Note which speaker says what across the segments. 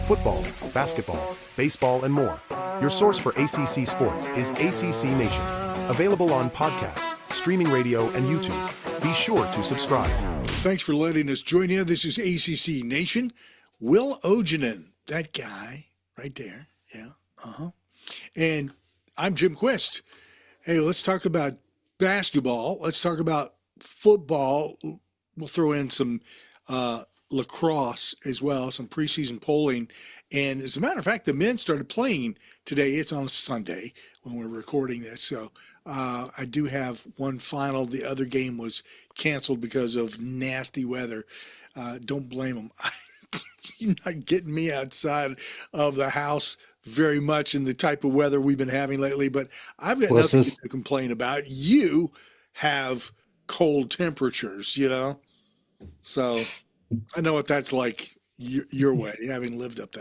Speaker 1: football, basketball, baseball, and more. Your source for ACC sports is ACC Nation. Available on podcast, streaming radio, and YouTube. Be sure to subscribe.
Speaker 2: Thanks for letting us join you. This is ACC Nation. Will Ogenin, that guy right there. Yeah. And I'm Jim Quist. Hey, let's talk about basketball. Let's talk about football. We'll throw in some lacrosse as well, some preseason polling. And as a matter of fact, the men started playing today. It's on a Sunday when we're recording this. So I do have one final. The other game was canceled because of nasty weather. Don't blame them. You're not getting me outside of the house very much in the type of weather we've been having lately, but I've got nothing to complain about. You have cold temperatures, so I know what that's like your way, having lived up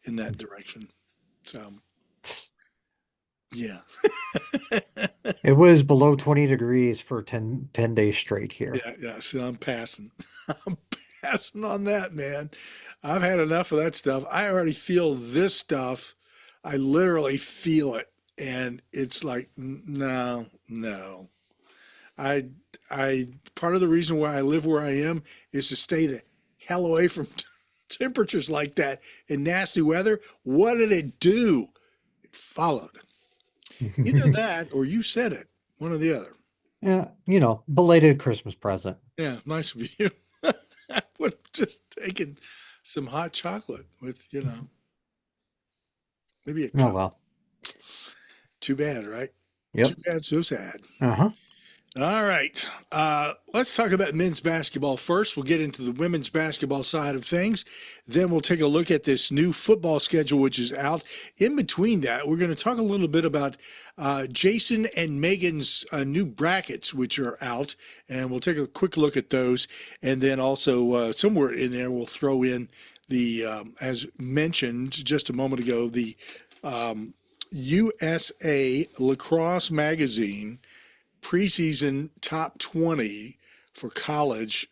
Speaker 2: in that direction. So yeah.
Speaker 3: It was below 20 degrees for 10 days straight here.
Speaker 2: Yeah. So I'm passing on that, man. I've had enough of that stuff. I already feel this stuff. I literally feel it. And it's like, no. I part of the reason why I live where I am is to stay the hell away from temperatures like that and nasty weather. What did it do? It followed. Either that or you said it, one or the other.
Speaker 3: Yeah, belated Christmas present.
Speaker 2: Yeah, nice of you. I would have just taken some hot chocolate with, maybe a cup.
Speaker 3: Oh, well.
Speaker 2: Too bad, right?
Speaker 3: Yep.
Speaker 2: Too bad, so sad.
Speaker 3: Uh-huh.
Speaker 2: All right. Let's talk about men's basketball first. We'll get into the women's basketball side of things. Then we'll take a look at this new football schedule, which is out. In between that, we're going to talk a little bit about Jason and Megan's new brackets, which are out. And we'll take a quick look at those. And then also somewhere in there, we'll throw in the, as mentioned just a moment ago, the USA Lacrosse Magazine preseason top 20 for college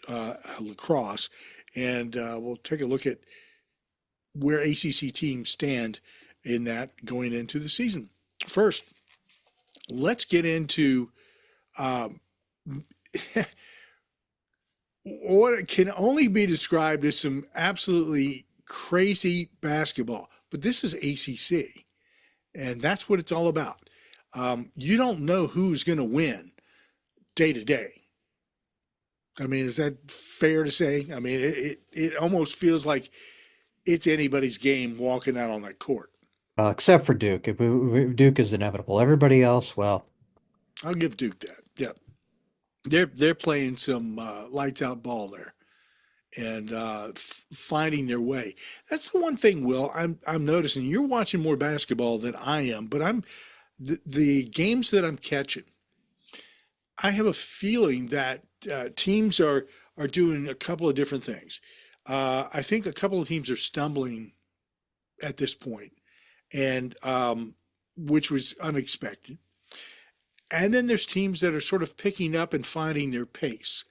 Speaker 2: lacrosse. And we'll take a look at where ACC teams stand in that going into the season. First, let's get into what can only be described as some absolutely crazy basketball. But this is ACC, and that's what it's all about. You don't know who's going to win day to day. I mean, is that fair to say? I mean, it almost feels like it's anybody's game walking out on that court.
Speaker 3: Except for Duke. Duke is inevitable. Everybody else, well.
Speaker 2: I'll give Duke that. Yeah. They're playing some lights out ball there and finding their way. That's the one thing, Will, I'm noticing. You're watching more basketball than I am, but the games that I'm catching, I have a feeling that teams are doing a couple of different things. I think a couple of teams are stumbling at this point, and which was unexpected. And then there's teams that are sort of picking up and finding their pace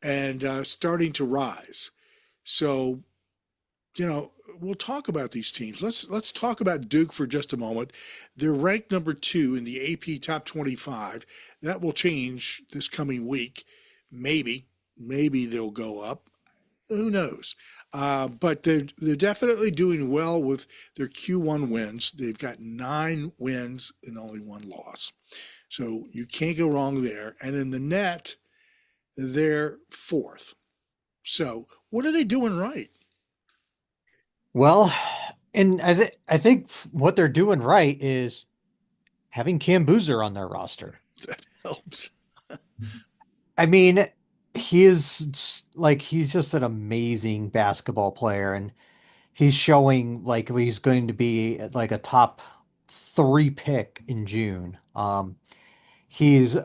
Speaker 2: and starting to rise. So, we'll talk about these teams. Let's talk about Duke for just a moment. They're ranked number 2 in the AP Top 25. That will change this coming week. Maybe they'll go up. Who knows? But they're definitely doing well with their Q1 wins. They've got 9 wins and only 1 loss. So you can't go wrong there. And in the net, they're 4th. So what are they doing right?
Speaker 3: Well, and I think what they're doing right is having Cam Boozer on their roster.
Speaker 2: That helps.
Speaker 3: I mean, he's just an amazing basketball player, and he's showing like he's going to be like a top 3 pick in June. He's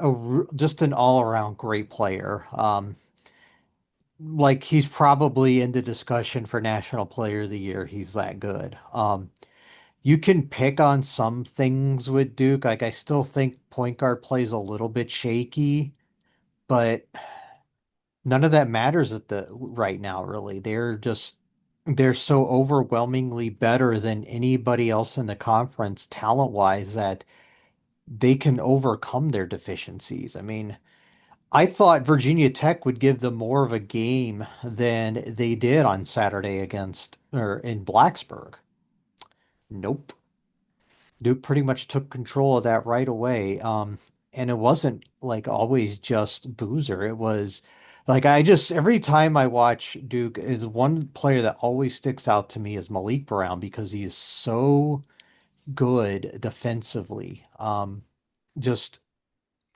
Speaker 3: just an all-around great player. Like he's probably in the discussion for National Player of the Year. He's that good. You can pick on some things with Duke. Like I still think point guard plays a little bit shaky, but none of that matters at the right now, really. They're just they're so overwhelmingly better than anybody else in the conference talent-wise that they can overcome their deficiencies. I mean, I thought Virginia Tech would give them more of a game than they did on Saturday against or in Blacksburg. Nope. Duke pretty much took control of that right away. And it wasn't like always just Boozer. It was like I just every time I watch Duke, is one player that always sticks out to me is Malik Brown because he is so good defensively. Just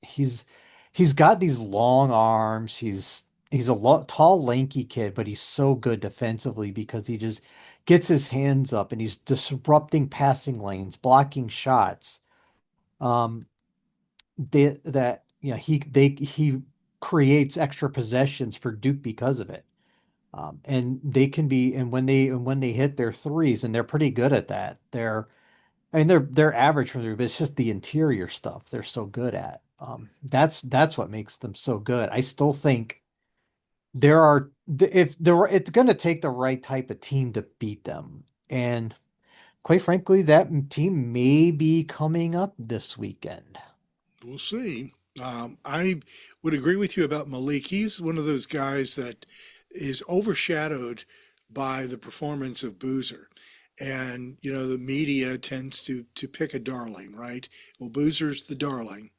Speaker 3: he's he's got these long arms. He's a tall, lanky kid, but he's so good defensively because he just gets his hands up and he's disrupting passing lanes, blocking shots. Um, that you know he creates extra possessions for Duke because of it. And they can be and when they hit their threes and they're pretty good at that. I mean, they're average from there, but it's just the interior stuff they're so good at. That's what makes them so good. I still think there are if there it's going to take the right type of team to beat them, and quite frankly, that team may be coming up this weekend.
Speaker 2: We'll see. I would agree with you about Malik. He's one of those guys that is overshadowed by the performance of Boozer. And, the media tends to pick a darling, right? Well, Boozer's the darling.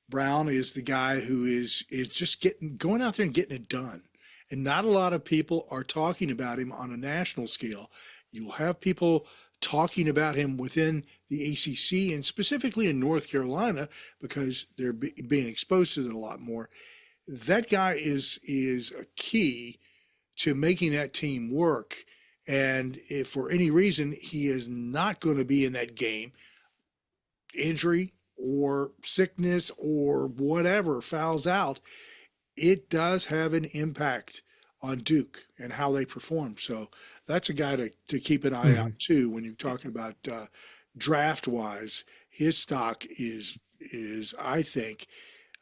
Speaker 2: Brown is the guy who is just going out there and getting it done. And not a lot of people are talking about him on a national scale. You'll have people talking about him within the ACC and specifically in North Carolina because they're being exposed to it a lot more. That guy is a key to making that team work. And if for any reason he is not going to be in that game, injury or sickness or whatever fouls out, it does have an impact on Duke and how they perform. So that's a guy to keep an eye
Speaker 3: Mhm.
Speaker 2: out too when you're talking about draft wise. His stock is I think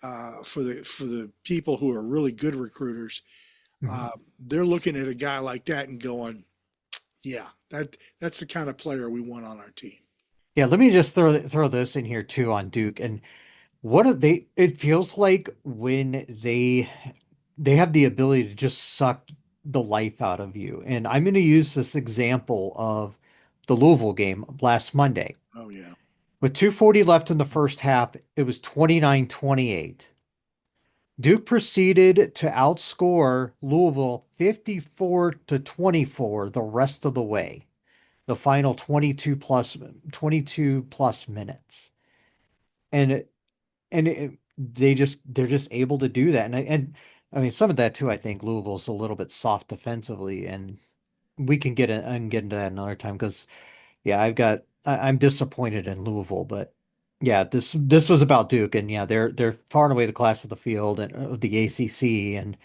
Speaker 2: for the people who are really good recruiters,
Speaker 3: Mhm.
Speaker 2: they're looking at a guy like that and going, yeah, that's the kind of player we want on our team.
Speaker 3: Yeah, let me just throw this in here too on Duke and what are they? It feels like when they have the ability to just suck the life out of you. And I'm going to use this example of the Louisville game last Monday.
Speaker 2: Oh yeah,
Speaker 3: With 2:40 left in the first half, it was 29-28. Duke proceeded to outscore Louisville 54 to 24 the rest of the way. The final 22 plus minutes. And they're just able to do that. And I mean some of that too, I think Louisville's a little bit soft defensively and we can get into that another time because yeah, I'm disappointed in Louisville, but yeah, this was about Duke, and yeah, they're far and away the class of the field and of the ACC, and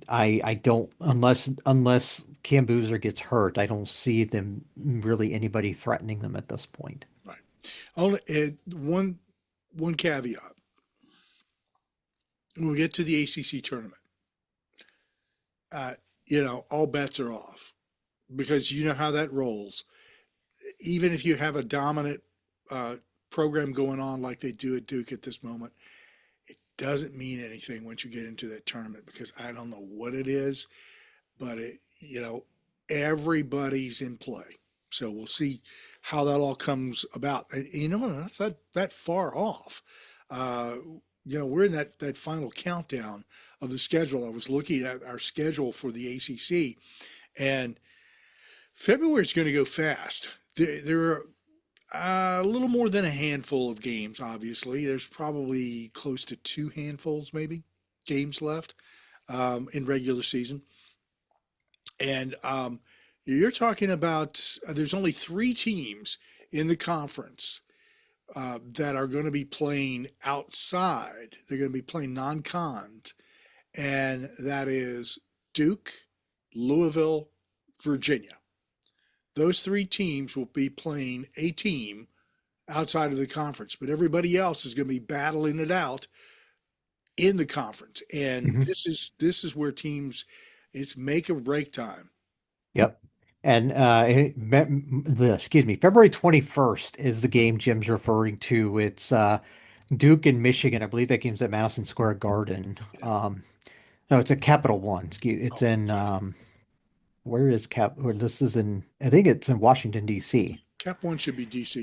Speaker 3: I don't unless Cam Boozer gets hurt, I don't see them really anybody threatening them at this point.
Speaker 2: right. Only one caveat. When we get to the ACC tournament, uh, all bets are off because you know how that rolls. Even if you have a dominant uh, program going on like they do at Duke at this moment, it doesn't mean anything once you get into that tournament because I don't know what it is, but everybody's in play. So we'll see how that all comes about. And, that's not that far off. Uh, we're in that final countdown of the schedule. I was looking at our schedule for the ACC, and February is going to go fast. There are a little more than a handful of games, obviously. There's probably close to two handfuls, maybe, games left in regular season. And you're talking about there's only three teams in the conference that are going to be playing outside. They're going to be playing non-con, and that is Duke, Louisville, Virginia. Those three teams will be playing a team outside of the conference, but everybody else is going to be battling it out in the conference. And
Speaker 3: Mhm.
Speaker 2: this is where teams it's make or break time.
Speaker 3: Yep. And excuse me, February 21st is the game Jim's referring to. It's Duke and Michigan. I believe that game's at Madison Square Garden.
Speaker 2: Yeah.
Speaker 3: No, it's at Capital One. It's
Speaker 2: Oh,
Speaker 3: in
Speaker 2: okay.
Speaker 3: where is Cap? Or this is in. I think it's in Washington D.C.
Speaker 2: Cap one should be DC.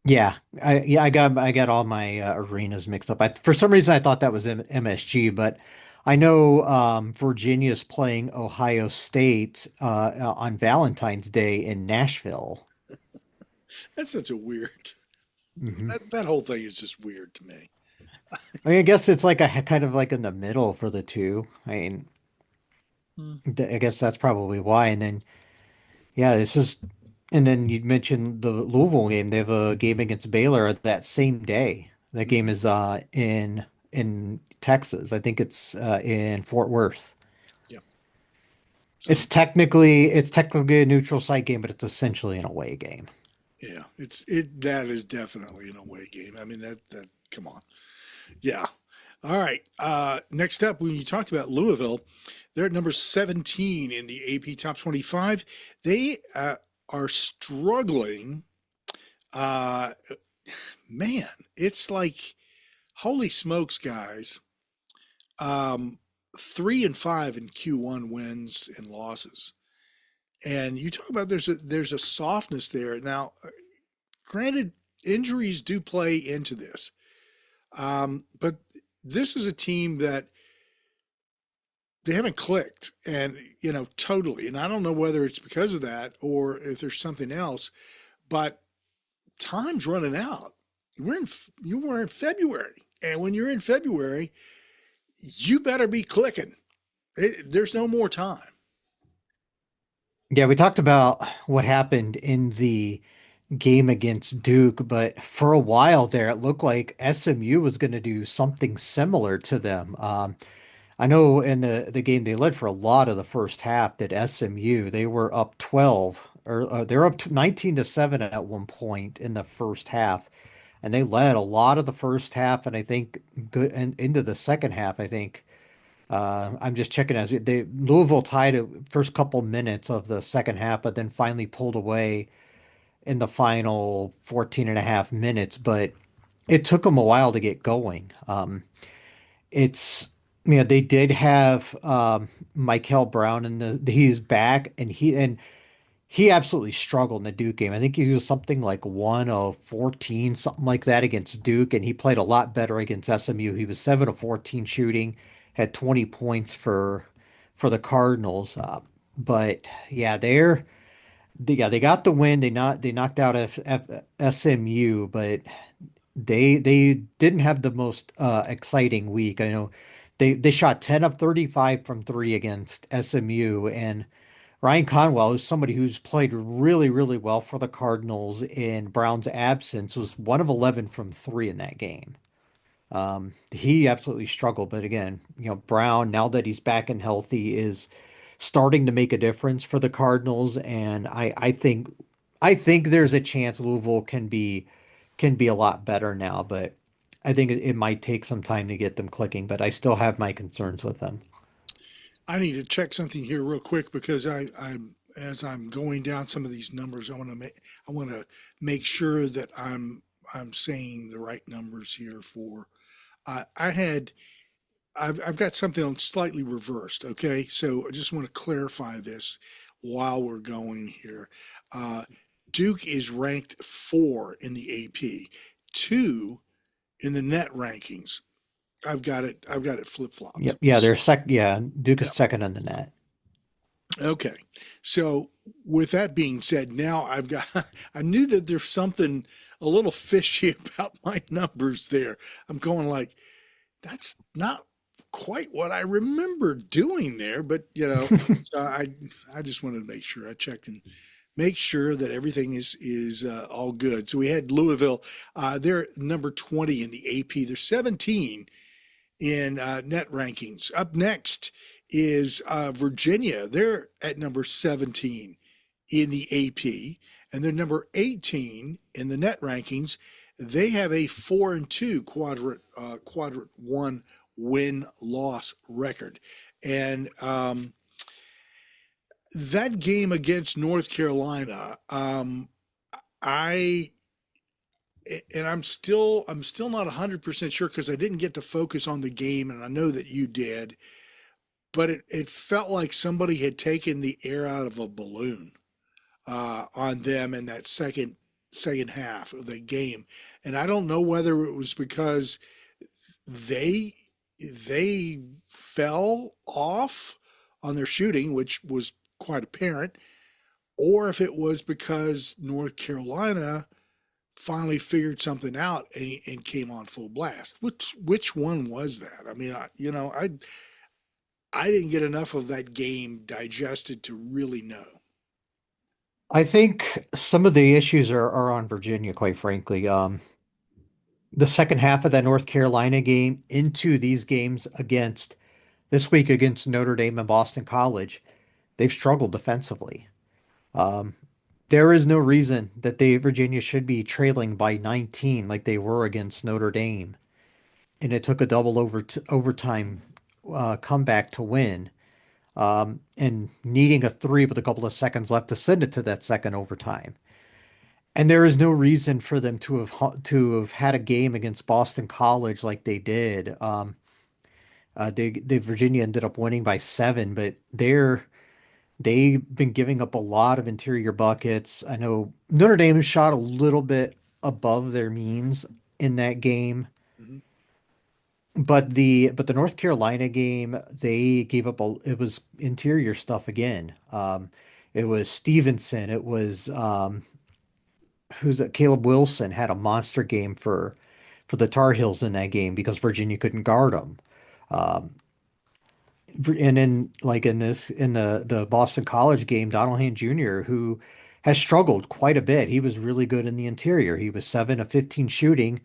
Speaker 2: Yeah.
Speaker 3: I got all my arenas mixed up. For some reason I thought that was MSG, but I know Virginia's playing Ohio State on Valentine's Day in Nashville.
Speaker 2: That's such a weird.
Speaker 3: Hmm.
Speaker 2: That whole thing is just weird to me.
Speaker 3: I mean, I guess it's like a kind of like in the middle for the two. I mean,
Speaker 2: Hmm.
Speaker 3: I guess that's probably why. And then yeah, it's just. And then you mentioned the Louisville game. They have a game against Baylor that same day. That game
Speaker 2: Hmm.
Speaker 3: is in Texas. I think it's in Fort Worth.
Speaker 2: Yeah.
Speaker 3: It's
Speaker 2: So
Speaker 3: technically a neutral site game, but it's essentially an away game.
Speaker 2: yeah, that is definitely an away game. I mean that come on. Yeah. All right. Next up, when you talked about Louisville, they're at number 17 in the AP Top 25. They are struggling. Uh, Man, it's like holy smokes, guys. Um, 3-5 in Q1 wins and losses. And you talk about there's a softness there. Now, granted, injuries do play into this, but this is a team that they haven't clicked, and totally. And I don't know whether it's because of that or if there's something else. But time's running out. You were in February, and when you're in February, you better be clicking. There's no more time.
Speaker 3: Yeah, we talked about what happened in the game against Duke, but for a while there, it looked like SMU was going to do something similar to them. I know in the game they led for a lot of the first half that SMU they were up 12 or they were up to 19 to 7 at one point in the first half, and they led a lot of the first half, and I think good and into the second half. I think I'm just checking as they Louisville tied it first couple minutes of the second half, but then finally pulled away in the final 14 and a half minutes. But it took them a while to get going. It's they did have Michael Brown and he's back and he absolutely struggled in the Duke game. I think he was something like 1 of 14, something like that against Duke, and he played a lot better against SMU. He was 7 of 14 shooting, had 20 points for the Cardinals. But yeah, they got the win. They knocked out SMU, but they didn't have the most exciting week. I know they shot 10 of 35 from three against SMU, and Ryan Conwell is somebody who's played really, really well for the Cardinals in Brown's absence, was 1 of 11 from three in that game. He absolutely struggled, but again, Brown, now that he's back and healthy, is starting to make a difference for the Cardinals, and I think there's a chance Louisville can be a lot better now, but I think it might take some time to get them clicking, but I still have my concerns with them.
Speaker 2: I need to check something here real quick because I'm as I'm going down some of these numbers, I want to make sure that I'm saying the right numbers here for. I had I've got something on slightly reversed. Okay, so I just want to clarify this while we're going here. Uh, Duke is ranked 4 in the AP, 2 in the net rankings. I've got it flip flopped.
Speaker 3: Yep. Yeah,
Speaker 2: So,
Speaker 3: Duke is
Speaker 2: yeah.
Speaker 3: second on the net.
Speaker 2: Okay. So with that being said, now I've got I knew that there's something a little fishy about my numbers there. I'm going like that's not quite what I remember doing there, but so I just wanted to make sure I checked and make sure that everything is all good. So we had Louisville, they're number 20 in the AP. They're 17 in net rankings. Up next is Virginia. They're at number 17 in the AP, and they're number 18 in the net rankings. They have a 4-2 quadrant one win loss record, and that game against North Carolina, I and I'm still not 100% sure because I didn't get to focus on the game, and I know that you did, but it felt like somebody had taken the air out of a balloon on them in that second half of the game, and I don't know whether it was because they they fell off on their shooting, which was quite apparent, or if it was because North Carolina finally figured something out and came on full blast. Which one was that? I mean, I didn't get enough of that game digested to really know.
Speaker 3: I think some of the issues are on Virginia, quite frankly. The second half of that North Carolina game into these games against this week against Notre Dame and Boston College, they've struggled defensively. Um, there is no reason that Virginia should be trailing by 19 like they were against Notre Dame, and it took a double overtime comeback to win. And needing a three with a couple of seconds left to send it to that second overtime. And there is no reason for them to have had a game against Boston College like they did. They Virginia ended up winning by 7, but they've been giving up a lot of interior buckets. I know Notre Dame shot a little bit above their means in that game,
Speaker 2: Mm-hmm.
Speaker 3: but the North Carolina game, they gave up it was interior stuff again. It was Stevenson, it was who's that? Caleb Wilson had a monster game for the Tar Heels in that game because Virginia couldn't guard him. Um, and then like in the Boston College game, Donaldson Jr., who has struggled quite a bit. He was really good in the interior. He was 7 of 15 shooting,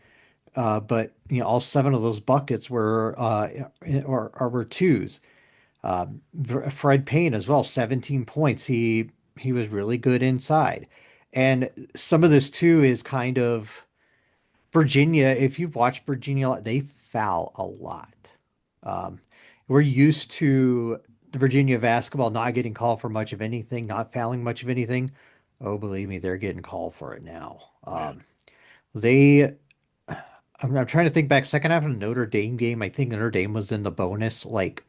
Speaker 3: but all 7 of those buckets were or were twos. Fred Payne as well, 17 points. He was really good inside. And some of this too is kind of Virginia. If you've watched Virginia, they foul a lot. Um, we're used to the Virginia basketball not getting called for much of anything, not fouling much of anything. Oh, believe me, they're getting called for it now.
Speaker 2: Yeah.
Speaker 3: They, I'm trying to think back. Second half of the Notre Dame game, I think Notre Dame was in the bonus, like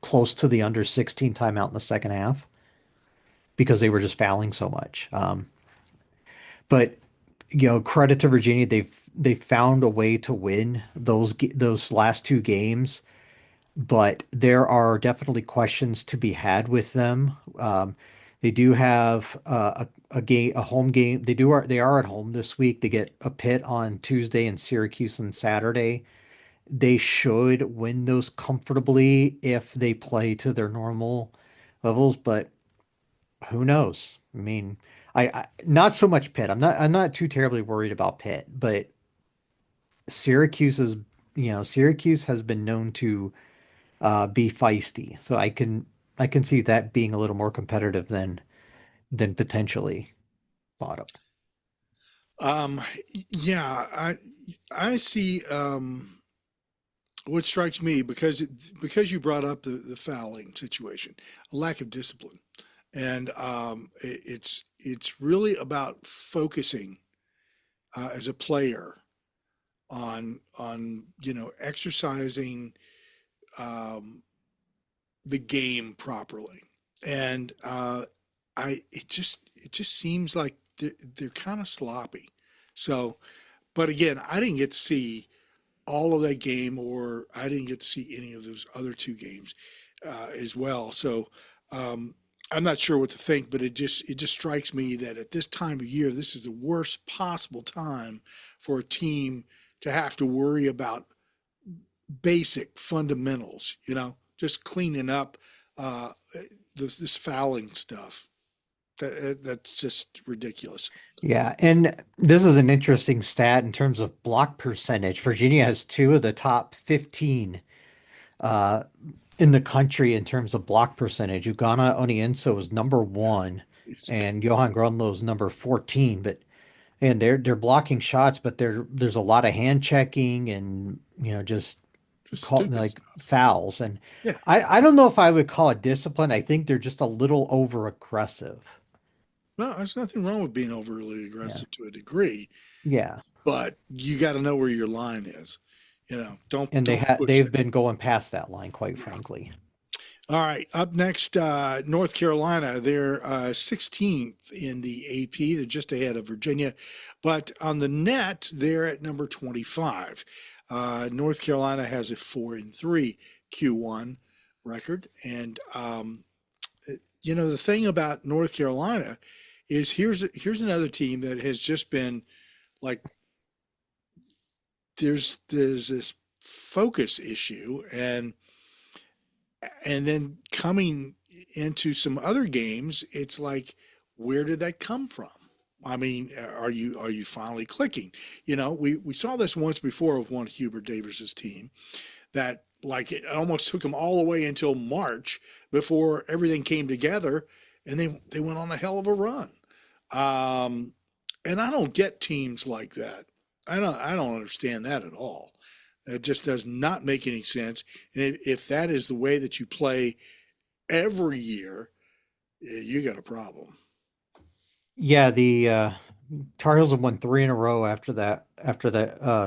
Speaker 3: close to the under 16 timeout in the second half because they were just fouling so much. But credit to Virginia, they found a way to win those last 2 games. But there are definitely questions to be had with them. They do have a home game. They are at home this week. They get a Pitt on Tuesday and Syracuse on Saturday. They should win those comfortably if they play to their normal levels, but who knows? I mean, I not so much Pitt. I'm not too terribly worried about Pitt, but Syracuse is, Syracuse has been known to be feisty. So I can see that being a little more competitive than potentially bottom.
Speaker 2: Um, yeah, I see what strikes me because you brought up the fouling situation, a lack of discipline, and it's really about focusing as a player on exercising um, the game properly, and I it just seems like they're kind of sloppy. So, but again, I didn't get to see all of that game, or I didn't get to see any of those other 2 games as well. So um, I'm not sure what to think, but it just strikes me that at this time of year, this is the worst possible time for a team to have to worry about basic fundamentals. Just cleaning up uh, this fouling stuff. That's just ridiculous.
Speaker 3: Yeah, and this is an interesting stat in terms of block percentage. Virginia has 2 of the top 15 uh, in the country in terms of block percentage. Ugana Onienso is number 1, and Johan Grunlow is number 14. But and they're blocking shots, but there's a lot of hand checking and just
Speaker 2: Just
Speaker 3: call
Speaker 2: stupid
Speaker 3: like
Speaker 2: stuff.
Speaker 3: fouls. And
Speaker 2: Yeah.
Speaker 3: I don't know if I would call it discipline. I think they're just a little over aggressive.
Speaker 2: No, there's nothing wrong with being overly
Speaker 3: Yeah.
Speaker 2: aggressive to a degree,
Speaker 3: Yeah.
Speaker 2: but you got to know where your line is.
Speaker 3: And
Speaker 2: Don't push
Speaker 3: they've
Speaker 2: that.
Speaker 3: been going past that line, quite
Speaker 2: Yeah.
Speaker 3: frankly.
Speaker 2: All right. Up next, North Carolina. They're 16th in the AP. They're just ahead of Virginia, but on the net, they're at number 25. North Carolina has a 4-3 Q1 record, and the thing about North Carolina is here's another team that has just been like there's this focus issue, and then coming into some other games, it's like, where did that come from? I mean, are you finally clicking? We saw this once before with one of Hubert Davis's team that like it almost took them all the way until March before everything came together, and they went on a hell of a run. Um, and I don't get teams like that. I don't understand that at all. It just does not make any sense. And if that is the way that you play every year, you got a problem.
Speaker 3: Yeah, the Tar Heels have won three in a row after that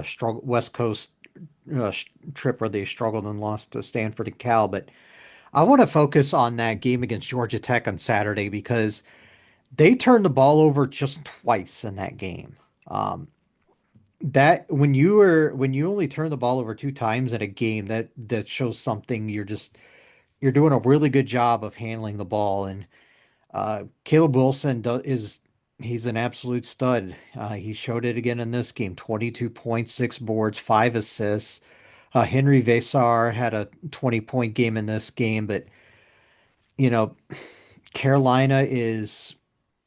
Speaker 3: struggle West Coast trip where they struggled and lost to Stanford and Cal. But I want to focus on that game against Georgia Tech on Saturday because they turned the ball over just twice in that game. Um, that when you only turn the ball over two times in a game, that shows something. You're doing a really good job of handling the ball. And Caleb Wilson he's an absolute stud. He showed it again in this game. 22 points, 6 boards, 5 assists. Henry Vesar had a 20-point game in this game, but you know, Carolina is,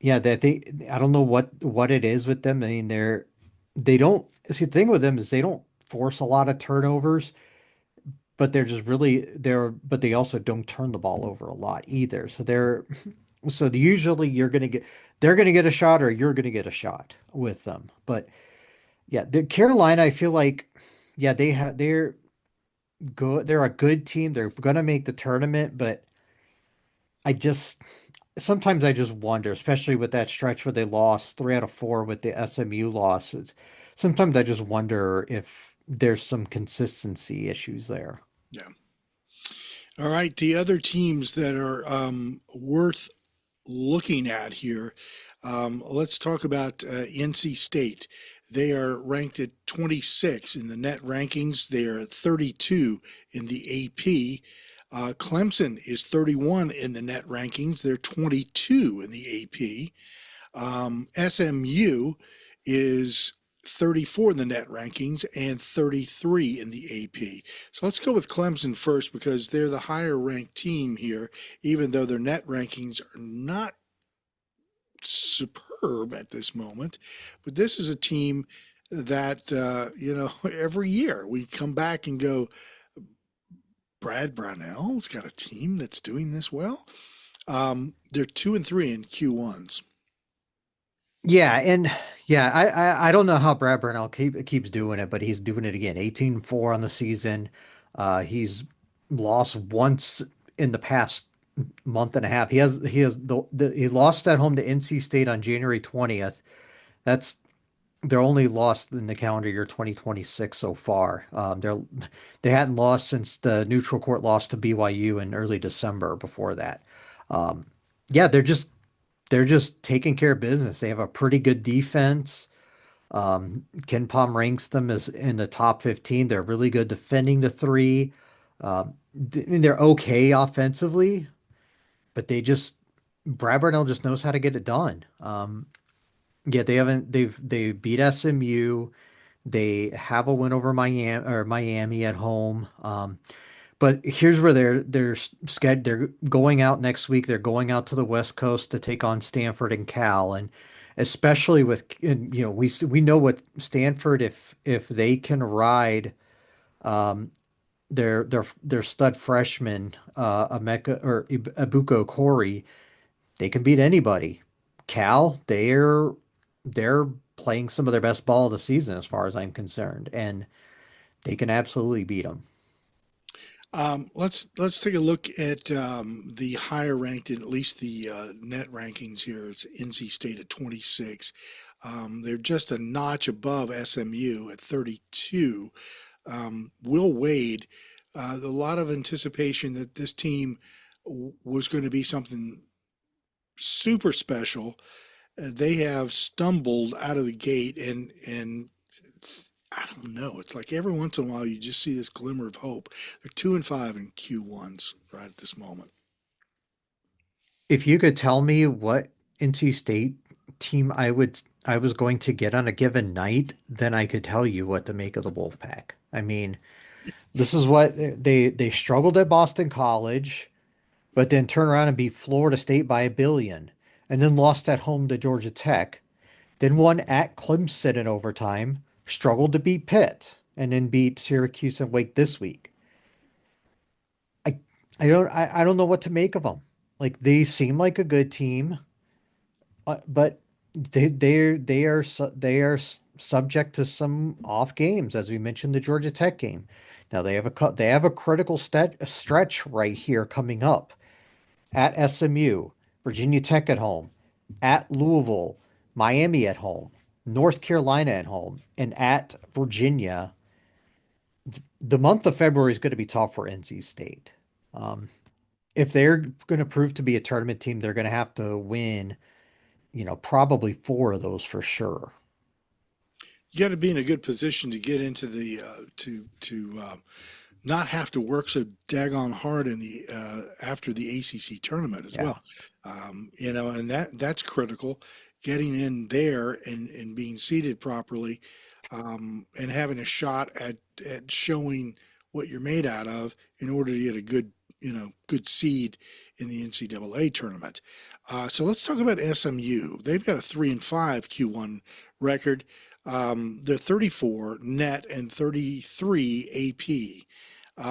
Speaker 3: yeah, I don't know what it is with them. I mean, they don't see the thing with them is they don't force a lot of turnovers, but but they also don't turn the ball over a lot either. Usually they're gonna get a shot or you're gonna get a shot with them. But yeah, the Carolina, I feel like, yeah, they're good. They're a good team. They're gonna make the tournament, but I just sometimes I just wonder, especially with that stretch where they lost 3 out of 4 with the SMU losses. Sometimes I just wonder if there's some consistency issues there.
Speaker 2: Yeah. All right. The other teams that are worth looking at here, let's talk about NC State. They are ranked at 26 in the net rankings. They are at 32 in the AP. Clemson is 31 in the net rankings. They're 22 in the AP. SMU is 34 in the net rankings and 33 in the AP. So let's go with Clemson first because they're the higher ranked team here, even though their net rankings are not superb at this moment. But this is a team that, every year we come back and go, Brad Brownell's got a team that's doing this well. They're 2-3 in Q1s.
Speaker 3: Yeah, and yeah, I don't know how Brad Burnell keeps doing it, but he's doing it again. 18-4 on the season. He's lost once in the past month and a half. He has he lost at home to NC State on January 20th. That's their only loss in the calendar year 2026 so far. They hadn't lost since the neutral court loss to BYU in early December before that. Um, yeah, they're just taking care of business. They have a pretty good defense. Ken Palm ranks them as in the top 15. They're really good defending the three. I mean, they're okay offensively, but Brad Burnell just knows how to get it done. Yeah, they beat SMU. They have a win over Miami at home. But here's where they're going out next week. They're going out to the West Coast to take on Stanford and Cal, and especially and, we know what Stanford if they can ride um, their stud freshman Emeka or Ibuka Corey, they can beat anybody. Cal, they're playing some of their best ball of the season as far as I'm concerned, and they can absolutely beat them.
Speaker 2: Let's take a look at the higher ranked, at least the net rankings here. It's NC State at 26. They're just a notch above SMU at 32. Will Wade, a lot of anticipation that this team was going to be something super special. They have stumbled out of the gate, and I don't know. It's like every once in a while you just see this glimmer of hope. They're 2-5 in Q1s right at this moment.
Speaker 3: If you could tell me what NC State team I was going to get on a given night, then I could tell you what to make of the Wolfpack. I mean, this is what they struggled at Boston College, but then turn around and beat Florida State by 1 billion, and then lost at home to Georgia Tech, then won at Clemson in overtime, struggled to beat Pitt, and then beat Syracuse and Wake this week. I I don't know what to make of them. Like they seem like a good team, but they are subject to some off games, as we mentioned the Georgia Tech game. Now they have a critical stretch right here coming up at SMU, Virginia Tech at home, at Louisville, Miami at home, North Carolina at home, and at Virginia. The month of February is going to be tough for NC State. Um, if they're going to prove to be a tournament team, they're going to have to win, probably four of those for sure.
Speaker 2: You got to be in a good position to get into the to not have to work so daggone hard in the after the ACC tournament as
Speaker 3: Yeah.
Speaker 2: well. And that's critical. Getting in there and being seated properly, and having a shot at showing what you're made out of in order to get a good seed in the NCAA tournament. So let's talk about SMU. They've got a 3-5 Q1 record. They're 34 net and 33 AP.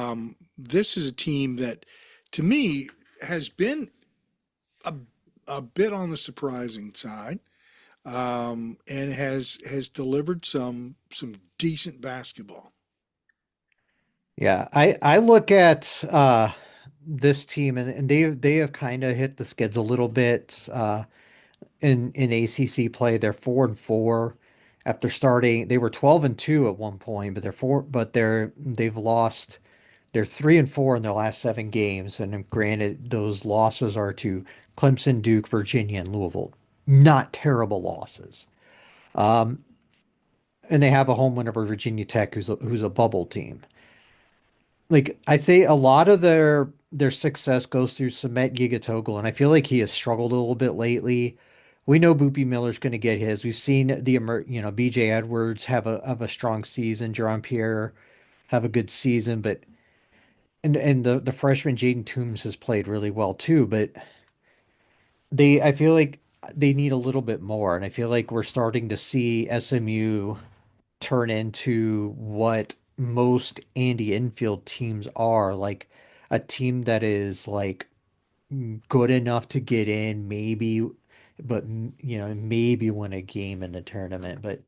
Speaker 2: This is a team that, to me, has been a, a bit on the surprising side, and has delivered some decent basketball.
Speaker 3: Yeah, I look at this team and they have kind of hit the skids a little bit in ACC play. They're 4-4 after starting. They were 12-2 at one point, but they've lost. They're 3-4 in their last 7 games, and granted, those losses are to Clemson, Duke, Virginia, and Louisville. Not terrible losses. Um, and they have a home win over Virginia Tech, who's a bubble team. Like I think a lot of their success goes through Samet Gigatoglu, and I feel like he has struggled a little bit lately. We know Boopy Miller's going to get his. We've seen BJ Edwards have a strong season. Jerome Pierre have a good season, but and the freshman Jaden Toombs has played really well too. But I feel like they need a little bit more, and I feel like we're starting to see SMU turn into what most Andy Enfield teams are, like a team that is like good enough to get in, maybe, but maybe win a game in the tournament. But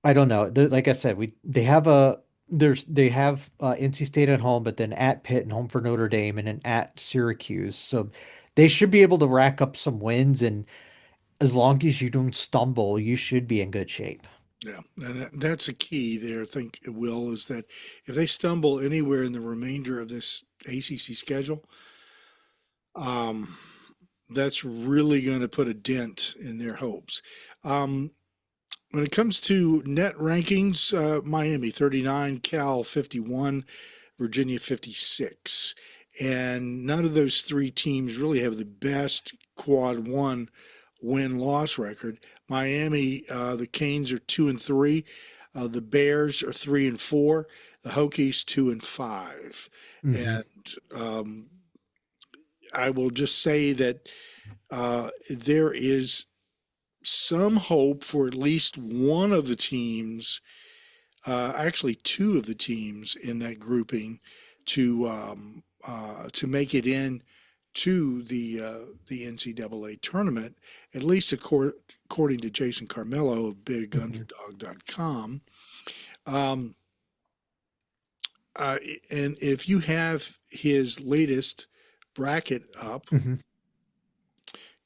Speaker 3: I don't know. Like I said, we they have a they have NC State at home, but then at Pitt and home for Notre Dame, and then at Syracuse. So they should be able to rack up some wins, and as long as you don't stumble, you should be in good shape.
Speaker 2: Yeah, and that's a key there. I think it will is that if they stumble anywhere in the remainder of this ACC schedule, um, that's really going to put a dent in their hopes. Um, when it comes to net rankings, Miami 39, Cal 51, Virginia 56. And none of those three teams really have the best quad one win loss record. Miami, the Canes are 2-3. The Bears are 3-4. The Hokies 2-5.
Speaker 3: Hmm.
Speaker 2: And I will just say that there is some hope for at least one of the teams, actually two of the teams in that grouping, to make it in to the NCAA tournament, at least according to Jason Carmelo of
Speaker 3: Hmm.
Speaker 2: BigUnderdog.com. Um, Uh, and if you have his latest bracket up,
Speaker 3: Mhm.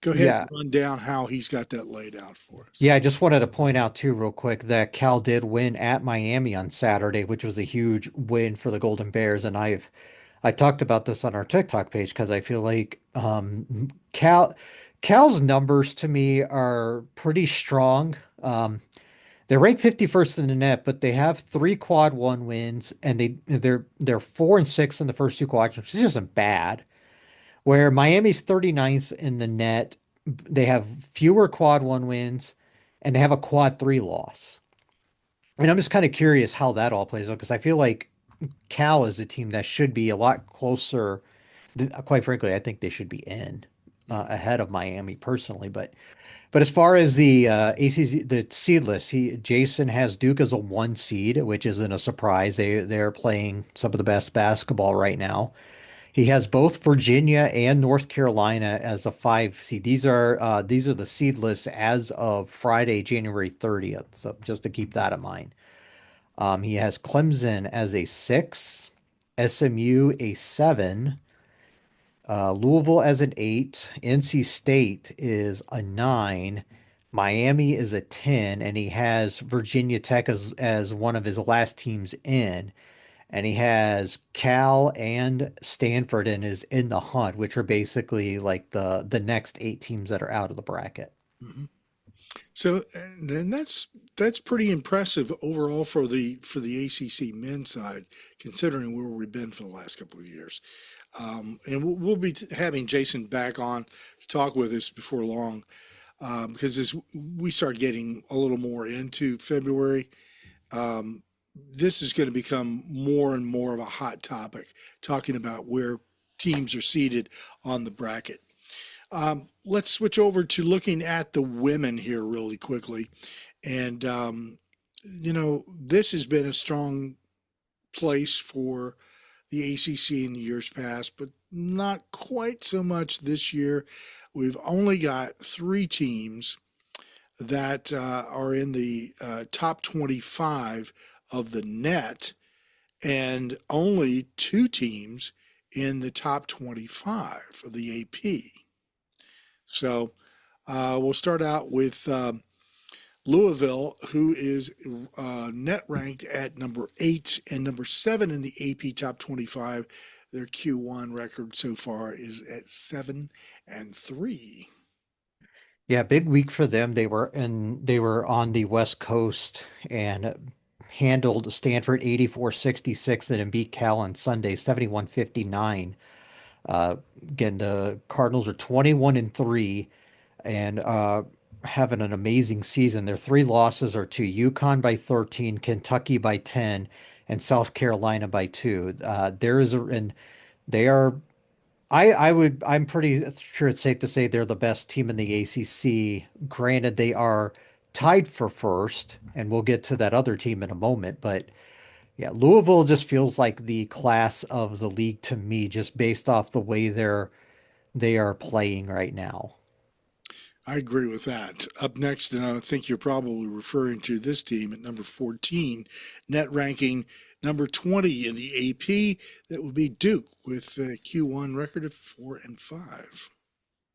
Speaker 2: go ahead and
Speaker 3: Yeah.
Speaker 2: run down how he's got that laid out for us.
Speaker 3: Yeah, I just wanted to point out too, real quick, that Cal did win at Miami on Saturday, which was a huge win for the Golden Bears. And I talked about this on our TikTok page because I feel like Cal's numbers to me are pretty strong. They're ranked 51st in the net, but they have three quad one wins, and they're 4-6 in the first two quads, which isn't bad. Where Miami's 39th in the net, they have fewer quad one wins, and they have a quad three loss. And I'm just kind of curious how that all plays out because I feel like Cal is a team that should be a lot closer. Quite frankly, I think they should be in
Speaker 2: Mhm.
Speaker 3: ahead of Miami personally. But as far as the ACC, the seed list, Jason has Duke as a one seed, which isn't a surprise. They're playing some of the best basketball right now. He has both Virginia and North Carolina as a five seed. These are the seed lists as of Friday, January 30th. So just to keep that in mind. He has Clemson as a six, SMU a seven, Louisville as an eight, NC State is a nine, Miami is a 10, and he has Virginia Tech as one of his last teams in. And he has Cal and Stanford in is in the hunt, which are basically like the next eight teams that are out of the bracket.
Speaker 2: Mhm. So, and then that's pretty impressive overall for the ACC men's side, considering where we've been for the last couple of years. And we'll be having Jason back on to talk with us before long, because as we start getting a little more into February, um, this is going to become more and more of a hot topic, talking about where teams are seated on the bracket. Let's switch over to looking at the women here really quickly. And, this has been a strong place for the ACC in the years past, but not quite so much this year. We've only got three teams that are in the top 25 of the net, and only two teams in the top 25 of the AP. So we'll start out with Louisville, who is net ranked at number 8 and number 7 in the AP top 25. Their Q1 record so far is at 7-3.
Speaker 3: Yeah, big week for them. They were on the West Coast and handled Stanford 84-66 and then beat Cal on Sunday 71-59. Again, the Cardinals are 21-3 and having an amazing season. Their three losses are to UConn by 13, Kentucky by 10, and South Carolina by 2. There is a and they are I'm pretty sure it's safe to say they're the best team in the ACC. Granted, they are tied for first, and we'll get to that other team in a moment, but yeah, Louisville just feels like the class of the league to me, just based off the way they are playing right now.
Speaker 2: I agree with that. Up next, and I think you're probably referring to this team at number 14, net ranking number 20 in the AP. That would be Duke with a Q1 record of 4-5.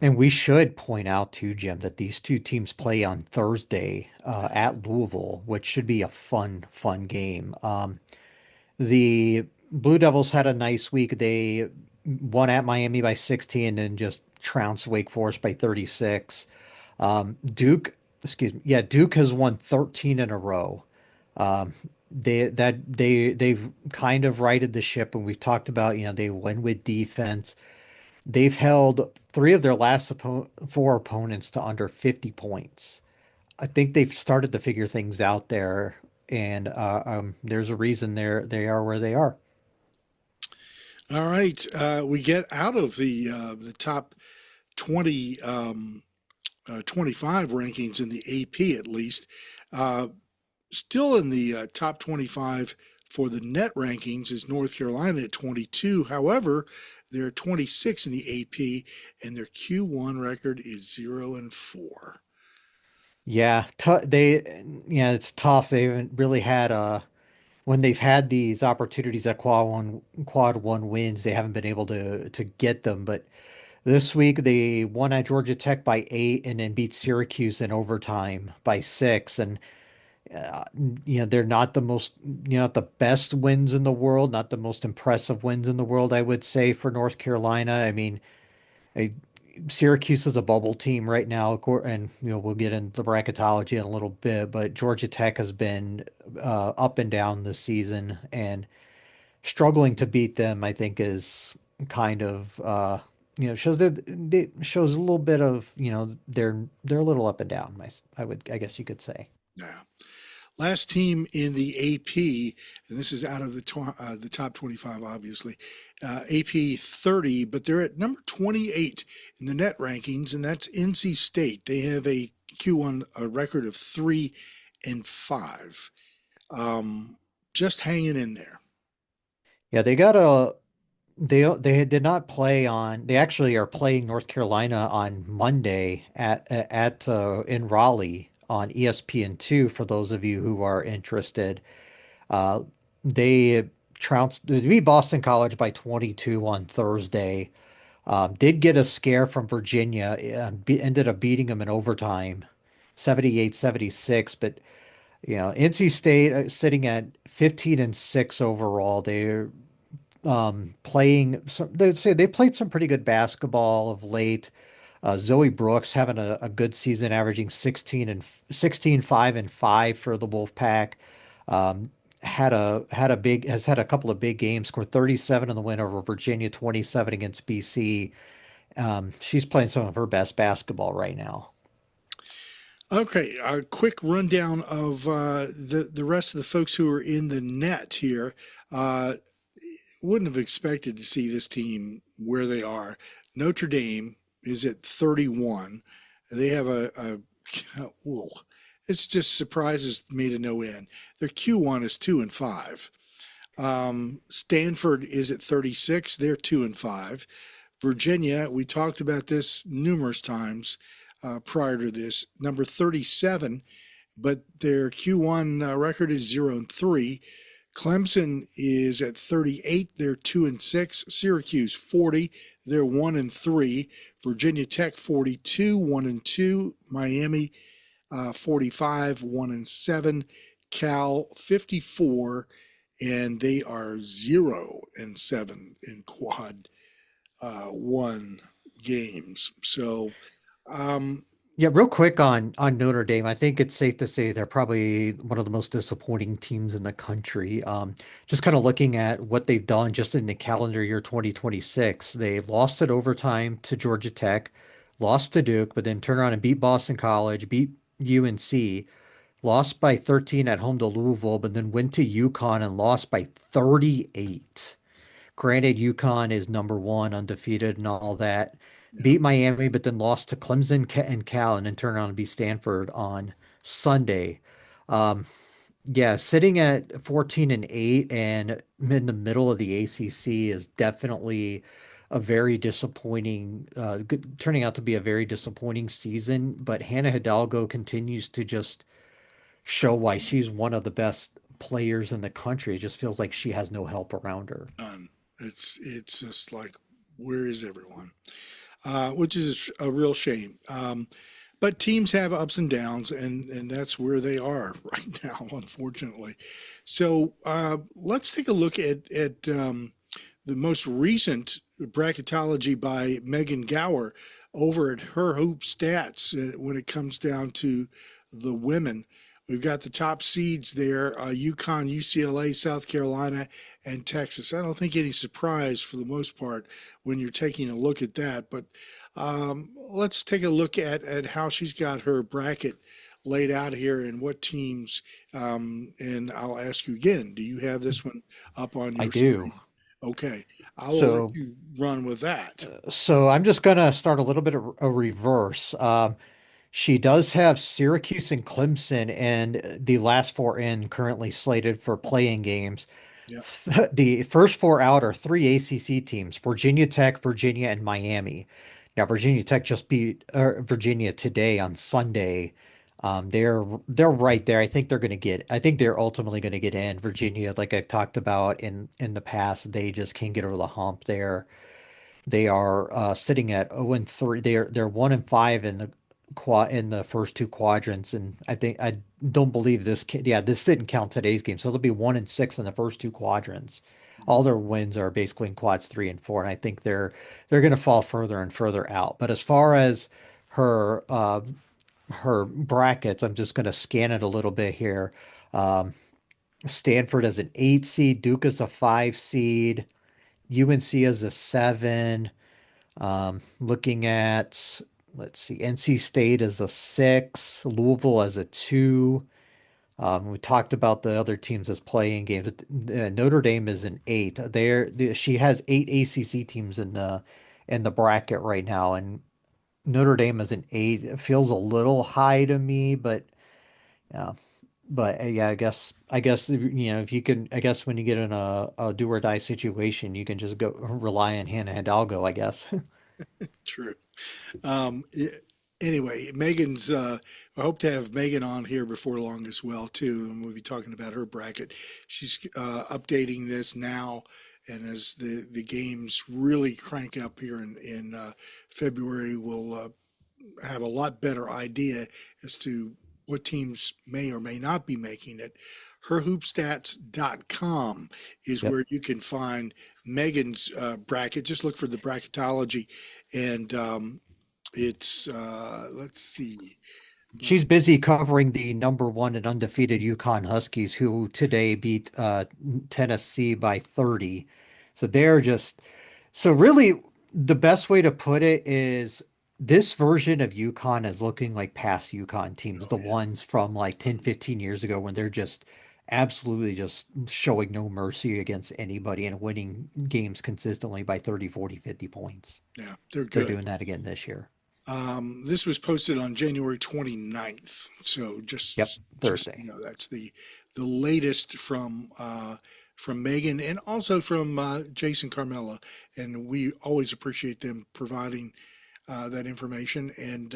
Speaker 3: And we should point out too, Jim, that these two teams play on Thursday at Louisville, which should be a fun game. The Blue Devils had a nice week. They won at Miami by 16 and just trounced Wake Forest by 36. Duke has won 13 in a row. Um, they've kind of righted the ship, and we've talked about, they win with defense. They've held three of their last four opponents to under 50 points. I think they've started to figure things out there, and there's a reason they are where they are.
Speaker 2: All right, we get out of the top 20, 25 rankings in the AP at least. Uh, Still in the top 25 for the net rankings is North Carolina at 22. However, they're 26 in the AP, and their Q1 record is 0-4.
Speaker 3: Yeah, it's tough. They haven't really had a when they've had these opportunities at quad one wins, they haven't been able to get them. But this week they won at Georgia Tech by 8 and then beat Syracuse in overtime by 6. And uh, they're not the most, not the best wins in the world, not the most impressive wins in the world, I would say, for North Carolina. I mean, I, Syracuse is a bubble team right now, and we'll get into the bracketology in a little bit, but Georgia Tech has been up and down this season, and struggling to beat them, I think, is kind of shows that they shows a little bit of they're a little up and down. I guess you could say.
Speaker 2: Yeah. Last team in the AP, and this is out of the top 25, obviously, AP 30, but they're at number 28 in the net rankings, and that's NC State. They have a Q1 a record of 3-5, just hanging in there.
Speaker 3: Yeah, they got a they did not play on. They actually are playing North Carolina on Monday at in Raleigh on ESPN2 for those of you who are interested. Uh, they beat Boston College by 22 on Thursday. Did get a scare from Virginia, ended up beating them in overtime, 78-76. But NC State sitting at 15-6 overall. They're playing some, they'd say they played some pretty good basketball of late. Zoe Brooks having a good season, averaging 16, 5 and 5 for the Wolfpack. Has had a couple of big games, scored 37 in the win over Virginia, 27 against BC. She's playing some of her best basketball right now.
Speaker 2: Okay, a quick rundown of the rest of the folks who are in the net here. Uh, wouldn't have expected to see this team where they are. Notre Dame is at 31. They have whoa, it's just surprises me to no end. Their Q1 is 2-5. Stanford is at 36. They're 2-5. Virginia, we talked about this numerous times prior to this, number 37, but their Q1 record is 0-3. Clemson is at 38. They're 2-6. Syracuse 40. They're 1-3. Virginia Tech 42, 1-2. Miami 45, 1-7. Cal 54, and they are 0-7 in quad one games. So
Speaker 3: Yeah, real quick on Notre Dame, I think it's safe to say they're probably one of the most disappointing teams in the country. Just kind of looking at what they've done just in the calendar year 2026, they lost at overtime to Georgia Tech, lost to Duke, but then turned around and beat Boston College, beat UNC, lost by 13 at home to Louisville, but then went to UConn and lost by 38. Granted, UConn is number one, undefeated and all that.
Speaker 2: yeah.
Speaker 3: Beat Miami, but then lost to Clemson and Cal, and then turned around and beat Stanford on Sunday. Um, yeah, sitting at 14-8 and in the middle of the ACC is definitely a very disappointing, turning out to be a very disappointing season. But Hannah Hidalgo continues to just show why she's one of the best players in the country. It just feels like she has no help around her.
Speaker 2: None. It's just like, where is everyone? Which is a real shame. But teams have ups and downs, and that's where they are right now, unfortunately. So let's take a look at the most recent bracketology by Megan Gower over at Her Hoop Stats when it comes down to the women. We've got the top seeds there, UConn, UCLA, South Carolina, and Texas. I don't think any surprise for the most part when you're taking a look at that. But let's take a look at how she's got her bracket laid out here and what teams. And I'll ask you again, do you have this one up on
Speaker 3: I
Speaker 2: your
Speaker 3: do.
Speaker 2: screen? Okay, I will let
Speaker 3: So
Speaker 2: you run with that.
Speaker 3: So I'm just gonna start a little bit of a reverse. She does have Syracuse and Clemson and the last four in currently slated for playing games.
Speaker 2: Yeah.
Speaker 3: The first four out are three ACC teams: Virginia Tech, Virginia, and Miami. Now, Virginia Tech just beat Virginia today on Sunday. They're right there. I think they're going to get. I think they're ultimately going to get in. Virginia, like I've talked about in the past, they just can't get over the hump there. They are sitting at 0-3. They're 1-5 in the first two quadrants, and I don't believe this. Yeah, this didn't count today's game, so they'll be 1-6 in the first two quadrants. All their wins are basically in quads 3 and 4, and I think they're going to fall further and further out. But as far as her her brackets, I'm just going to scan it a little bit here. Um, Stanford as an 8 seed, Duke as a 5 seed, UNC as a 7. Looking at, let's see, NC State as a 6, Louisville as a 2. We talked about the other teams as playing games. Notre Dame is an 8. She has 8 ACC teams in the bracket right now, and Notre Dame is an 8. It feels a little high to me, but yeah. But yeah, I guess if you can, I guess when you get in a do or die situation, you can just go rely on Hannah Hidalgo, I guess.
Speaker 2: True. Um, i- anyway, Megan's. I hope to have Megan on here before long as well too, and we'll be talking about her bracket. She's updating this now, and as the games really crank up here in February, we'll have a lot better idea as to what teams may or may not be making it. Herhoopstats.com is
Speaker 3: Yep.
Speaker 2: where you can find Megan's bracket. Just look for the bracketology, and it's let's see.
Speaker 3: She's busy covering the #1 and undefeated Yukon Huskies, who today beat Tennessee by 30. So they're just so really the best way to put it is this version of Yukon is looking like past Yukon teams,
Speaker 2: Oh
Speaker 3: the
Speaker 2: yeah.
Speaker 3: ones from like 10, 15 years ago when they're just absolutely just showing no mercy against anybody and winning games consistently by 30, 40, 50 points.
Speaker 2: Yeah, they're
Speaker 3: They're
Speaker 2: good.
Speaker 3: doing that again this year.
Speaker 2: This was posted on January 29th. So
Speaker 3: Yep,
Speaker 2: just
Speaker 3: Thursday.
Speaker 2: that's the latest from Megan and also from Jason Carmella. And we always appreciate them providing that information and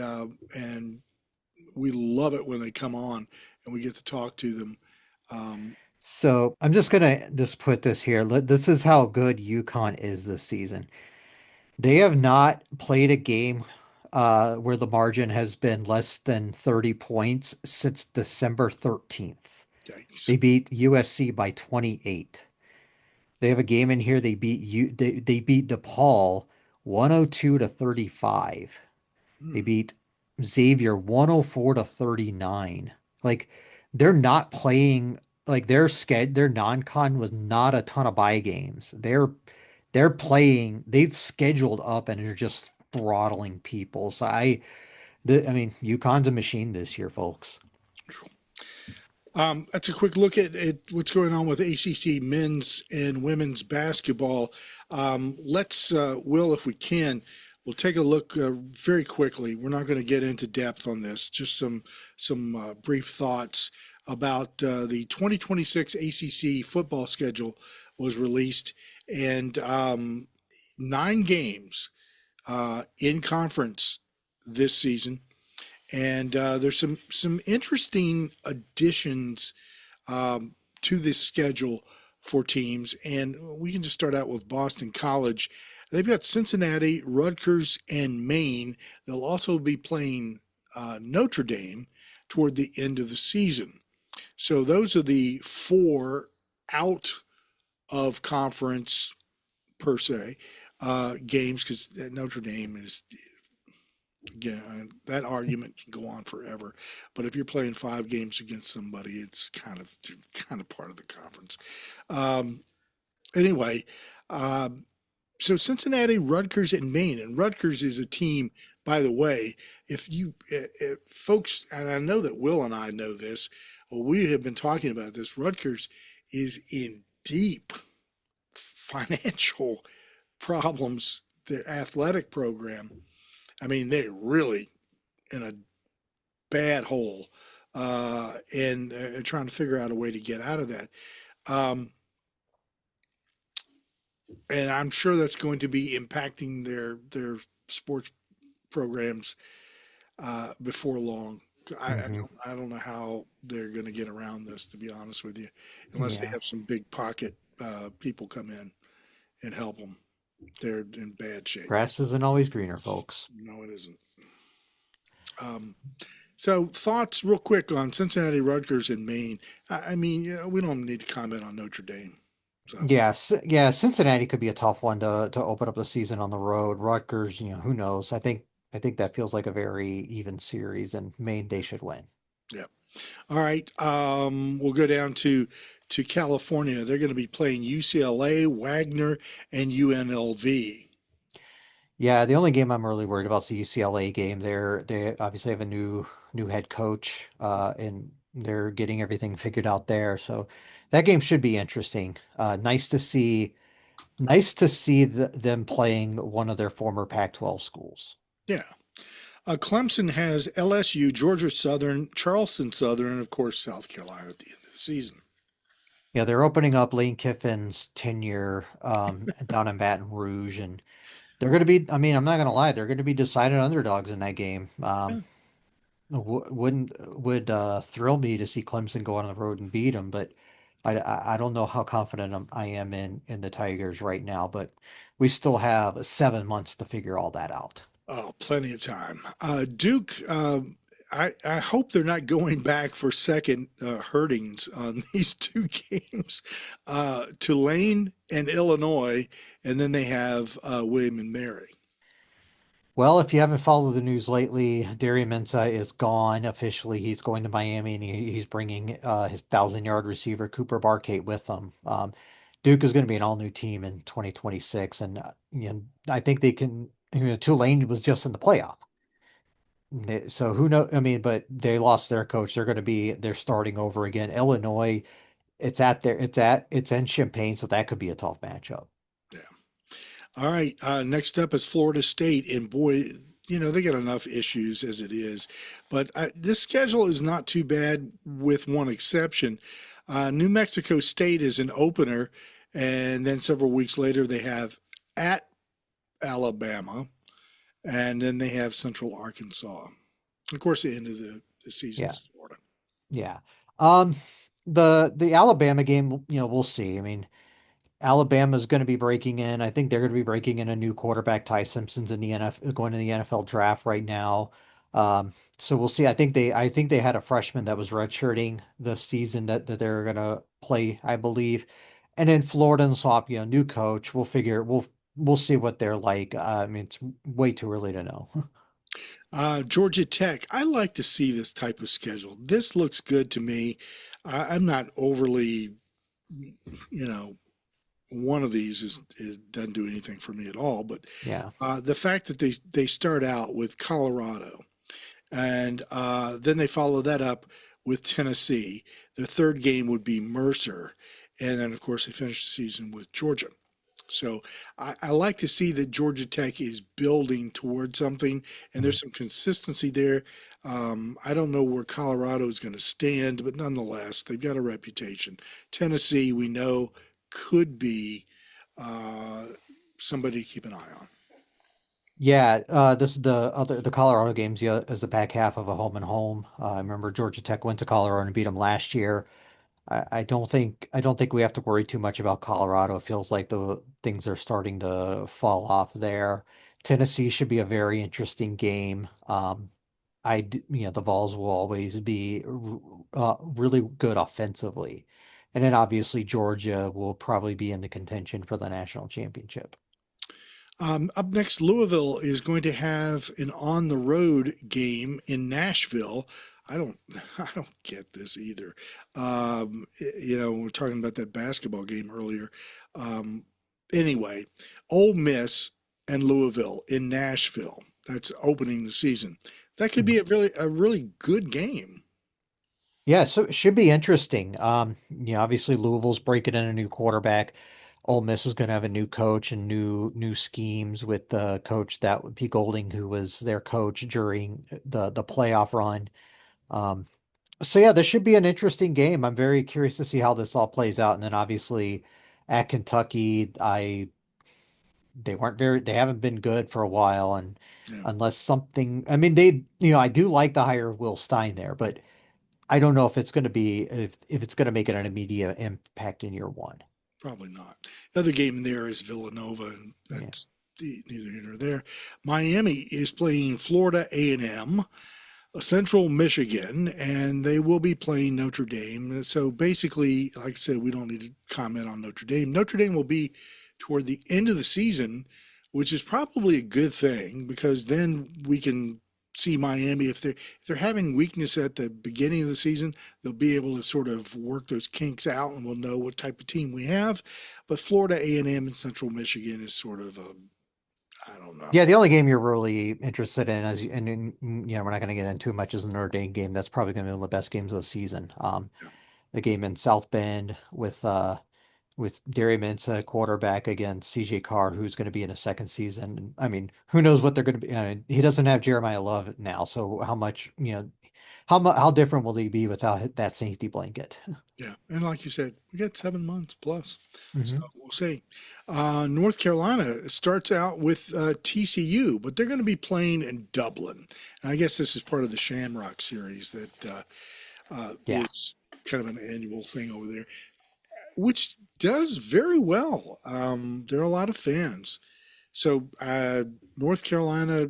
Speaker 2: we love it when they come on and we get to talk to them. Um,
Speaker 3: So I'm just gonna just put this here. This is how good UConn is this season. They have not played a game where the margin has been less than 30 points since December 13th.
Speaker 2: Yikes.
Speaker 3: They beat USC by 28. They have a game in here. They beat DePaul 102 to 35. They
Speaker 2: Hmm.
Speaker 3: beat Xavier 104 to 39. Like they're not playing like their non-con was not a ton of bye games. They're playing, they've scheduled up and are just throttling people. So I mean, UConn's a machine this year, folks.
Speaker 2: That's a quick look at what's going on with ACC men's and women's basketball. Let's, Will, if we can, we'll take a look very quickly. We're not going to get into depth on this. Just some brief thoughts about the 2026 ACC football schedule was released, and 9 games in conference this season. And there's some interesting additions to this schedule for teams. And we can just start out with Boston College. They've got Cincinnati, Rutgers, and Maine. They'll also be playing Notre Dame toward the end of the season. So those are the 4 out of conference per se games because Notre Dame is again, that argument can go on forever. But if you're playing 5 games against somebody, it's kind of part of the conference. Um, anyway, um, so Cincinnati, Rutgers, and Maine, and Rutgers is a team. By the way, if folks, and I know that Will and I know this, well, we have been talking about this. Rutgers is in deep financial problems. The athletic program. I mean, they're really in a bad hole, and trying to figure out a way to get out of that. Um, and I'm sure that's going to be impacting their sports programs before long.
Speaker 3: Hmm.
Speaker 2: I don't know how they're going to get around this, to be honest with you, unless they
Speaker 3: Yeah.
Speaker 2: have some big pocket people come in and help them. They're in bad shape.
Speaker 3: Grass isn't always greener, folks.
Speaker 2: No, it isn't. Um, so thoughts real quick on Cincinnati, Rutgers, and Maine. I mean, we don't need to comment on Notre Dame. So
Speaker 3: Yes, yeah, Cincinnati could be a tough one to open up the season on the road. Rutgers, who knows? I think that feels like a very even series, and Maine they should win.
Speaker 2: yeah. All right. We'll go down to California. They're going to be playing UCLA, Wagner, and UNLV.
Speaker 3: Yeah, the only game I'm really worried about is the UCLA game. They obviously have a new head coach, and they're getting everything figured out there. So that game should be interesting. Nice to see them playing one of their former Pac-12 schools.
Speaker 2: Yeah. Clemson has LSU, Georgia Southern, Charleston Southern, and of course South Carolina at the end of the season.
Speaker 3: Yeah, they're opening up Lane Kiffin's tenure down in Baton Rouge, and they're going to be. I mean, I'm not going to lie, they're going to be decided underdogs in that game.
Speaker 2: Yeah.
Speaker 3: Would thrill me to see Clemson go on the road and beat them, but I don't know how confident I am in the Tigers right now. But we still have 7 months to figure all that out.
Speaker 2: Oh, plenty of time. Duke, I hope they're not going back for second hurtings on these two games. Tulane and Illinois, and then they have William and Mary.
Speaker 3: Well, if you haven't followed the news lately, Darian Mensah is gone officially. He's going to Miami, and he's bringing his 1,000-yard receiver Cooper Barkate with him. Duke is going to be an all-new team in 2026, and I think they can. Tulane was just in the playoff, so who knows? I mean, but they lost their coach. They're starting over again. Illinois, it's in Champaign, so that could be a tough matchup.
Speaker 2: Yeah. All right. Next up is Florida State, and boy, they got enough issues as it is. But this schedule is not too bad, with one exception. New Mexico State is an opener, and then several weeks later they have at Alabama, and then they have Central Arkansas. Of course, the end of the season
Speaker 3: Yeah,
Speaker 2: is Florida.
Speaker 3: yeah. Um, the Alabama game, we'll see. I mean, Alabama's going to be breaking in. I think they're going to be breaking in a new quarterback. Ty Simpson's in the NFL, going to the NFL draft right now. So we'll see. I think they had a freshman that was redshirting the season that they're going to play, I believe. And then Florida and Swap, new coach. We'll see what they're like. I mean, it's way too early to know.
Speaker 2: Georgia Tech, I like to see this type of schedule. This looks good to me. I'm not overly, you know, one of these doesn't do anything for me at all. But
Speaker 3: Yeah.
Speaker 2: the fact that they start out with Colorado, and then they follow that up with Tennessee. Their third game would be Mercer, and then of course they finish the season with Georgia. So I like to see that Georgia Tech is building towards something, and
Speaker 3: Mhm.
Speaker 2: there's some consistency there. I don't know where Colorado is going to stand, but nonetheless, they've got a reputation. Tennessee, we know, could be uh, somebody to keep an eye on.
Speaker 3: Yeah, this is the Colorado games. Yeah, is the back half of a home and home. I remember Georgia Tech went to Colorado and beat them last year. I don't think we have to worry too much about Colorado. It feels like the things are starting to fall off there. Tennessee should be a very interesting game. The Vols will always be really good offensively, and then obviously Georgia will probably be in the contention for the national championship.
Speaker 2: Up next, Louisville is going to have an on the road game in Nashville. I don't, I don't get this either. We are talking about that basketball game earlier. Um, anyway, Ole Miss and Louisville in Nashville. That's opening the season. That could be a really good game.
Speaker 3: Yeah, so it should be interesting. Obviously Louisville's breaking in a new quarterback. Ole Miss is going to have a new coach and new schemes with the coach that would be Golding, who was their coach during the playoff run. Um, so yeah, this should be an interesting game. I'm very curious to see how this all plays out. And then obviously at Kentucky, they haven't been good for a while, and
Speaker 2: Yeah,
Speaker 3: unless something, I mean, I do like the hire of Will Stein there, but I don't know if it's going to be if it's going to make it an immediate impact in year one.
Speaker 2: probably not. The other game there is Villanova, and
Speaker 3: Yeah.
Speaker 2: that's neither here nor there. Miami is playing Florida A&M, Central Michigan, and they will be playing Notre Dame. So basically, like I said, we don't need to comment on Notre Dame. Notre Dame will be toward the end of the season, which is probably a good thing because then we can see Miami if they're having weakness at the beginning of the season, they'll be able to sort of work those kinks out, and we'll know what type of team we have. But Florida A&M and Central Michigan is sort of a I don't know.
Speaker 3: Yeah, the only game you're really interested in, we're not going to get into too much, is the Notre Dame game. That's probably going to be one of the best games of the season.
Speaker 2: Yeah.
Speaker 3: The game in South Bend with Derry Mensah quarterback against CJ Carr, who's going to be in a second season. I mean, who knows what they're going to be? I mean, he doesn't have Jeremiah Love now, so how much, how different will he be without that safety blanket?
Speaker 2: Yeah, and like you said, we got 7 months plus, so
Speaker 3: Hmm.
Speaker 2: we'll see. North Carolina starts out with TCU, but they're going to be playing in Dublin, and I guess this is part of the Shamrock series that
Speaker 3: Yeah.
Speaker 2: is kind of an annual thing over there, which does very well. There are a lot of fans. So North Carolina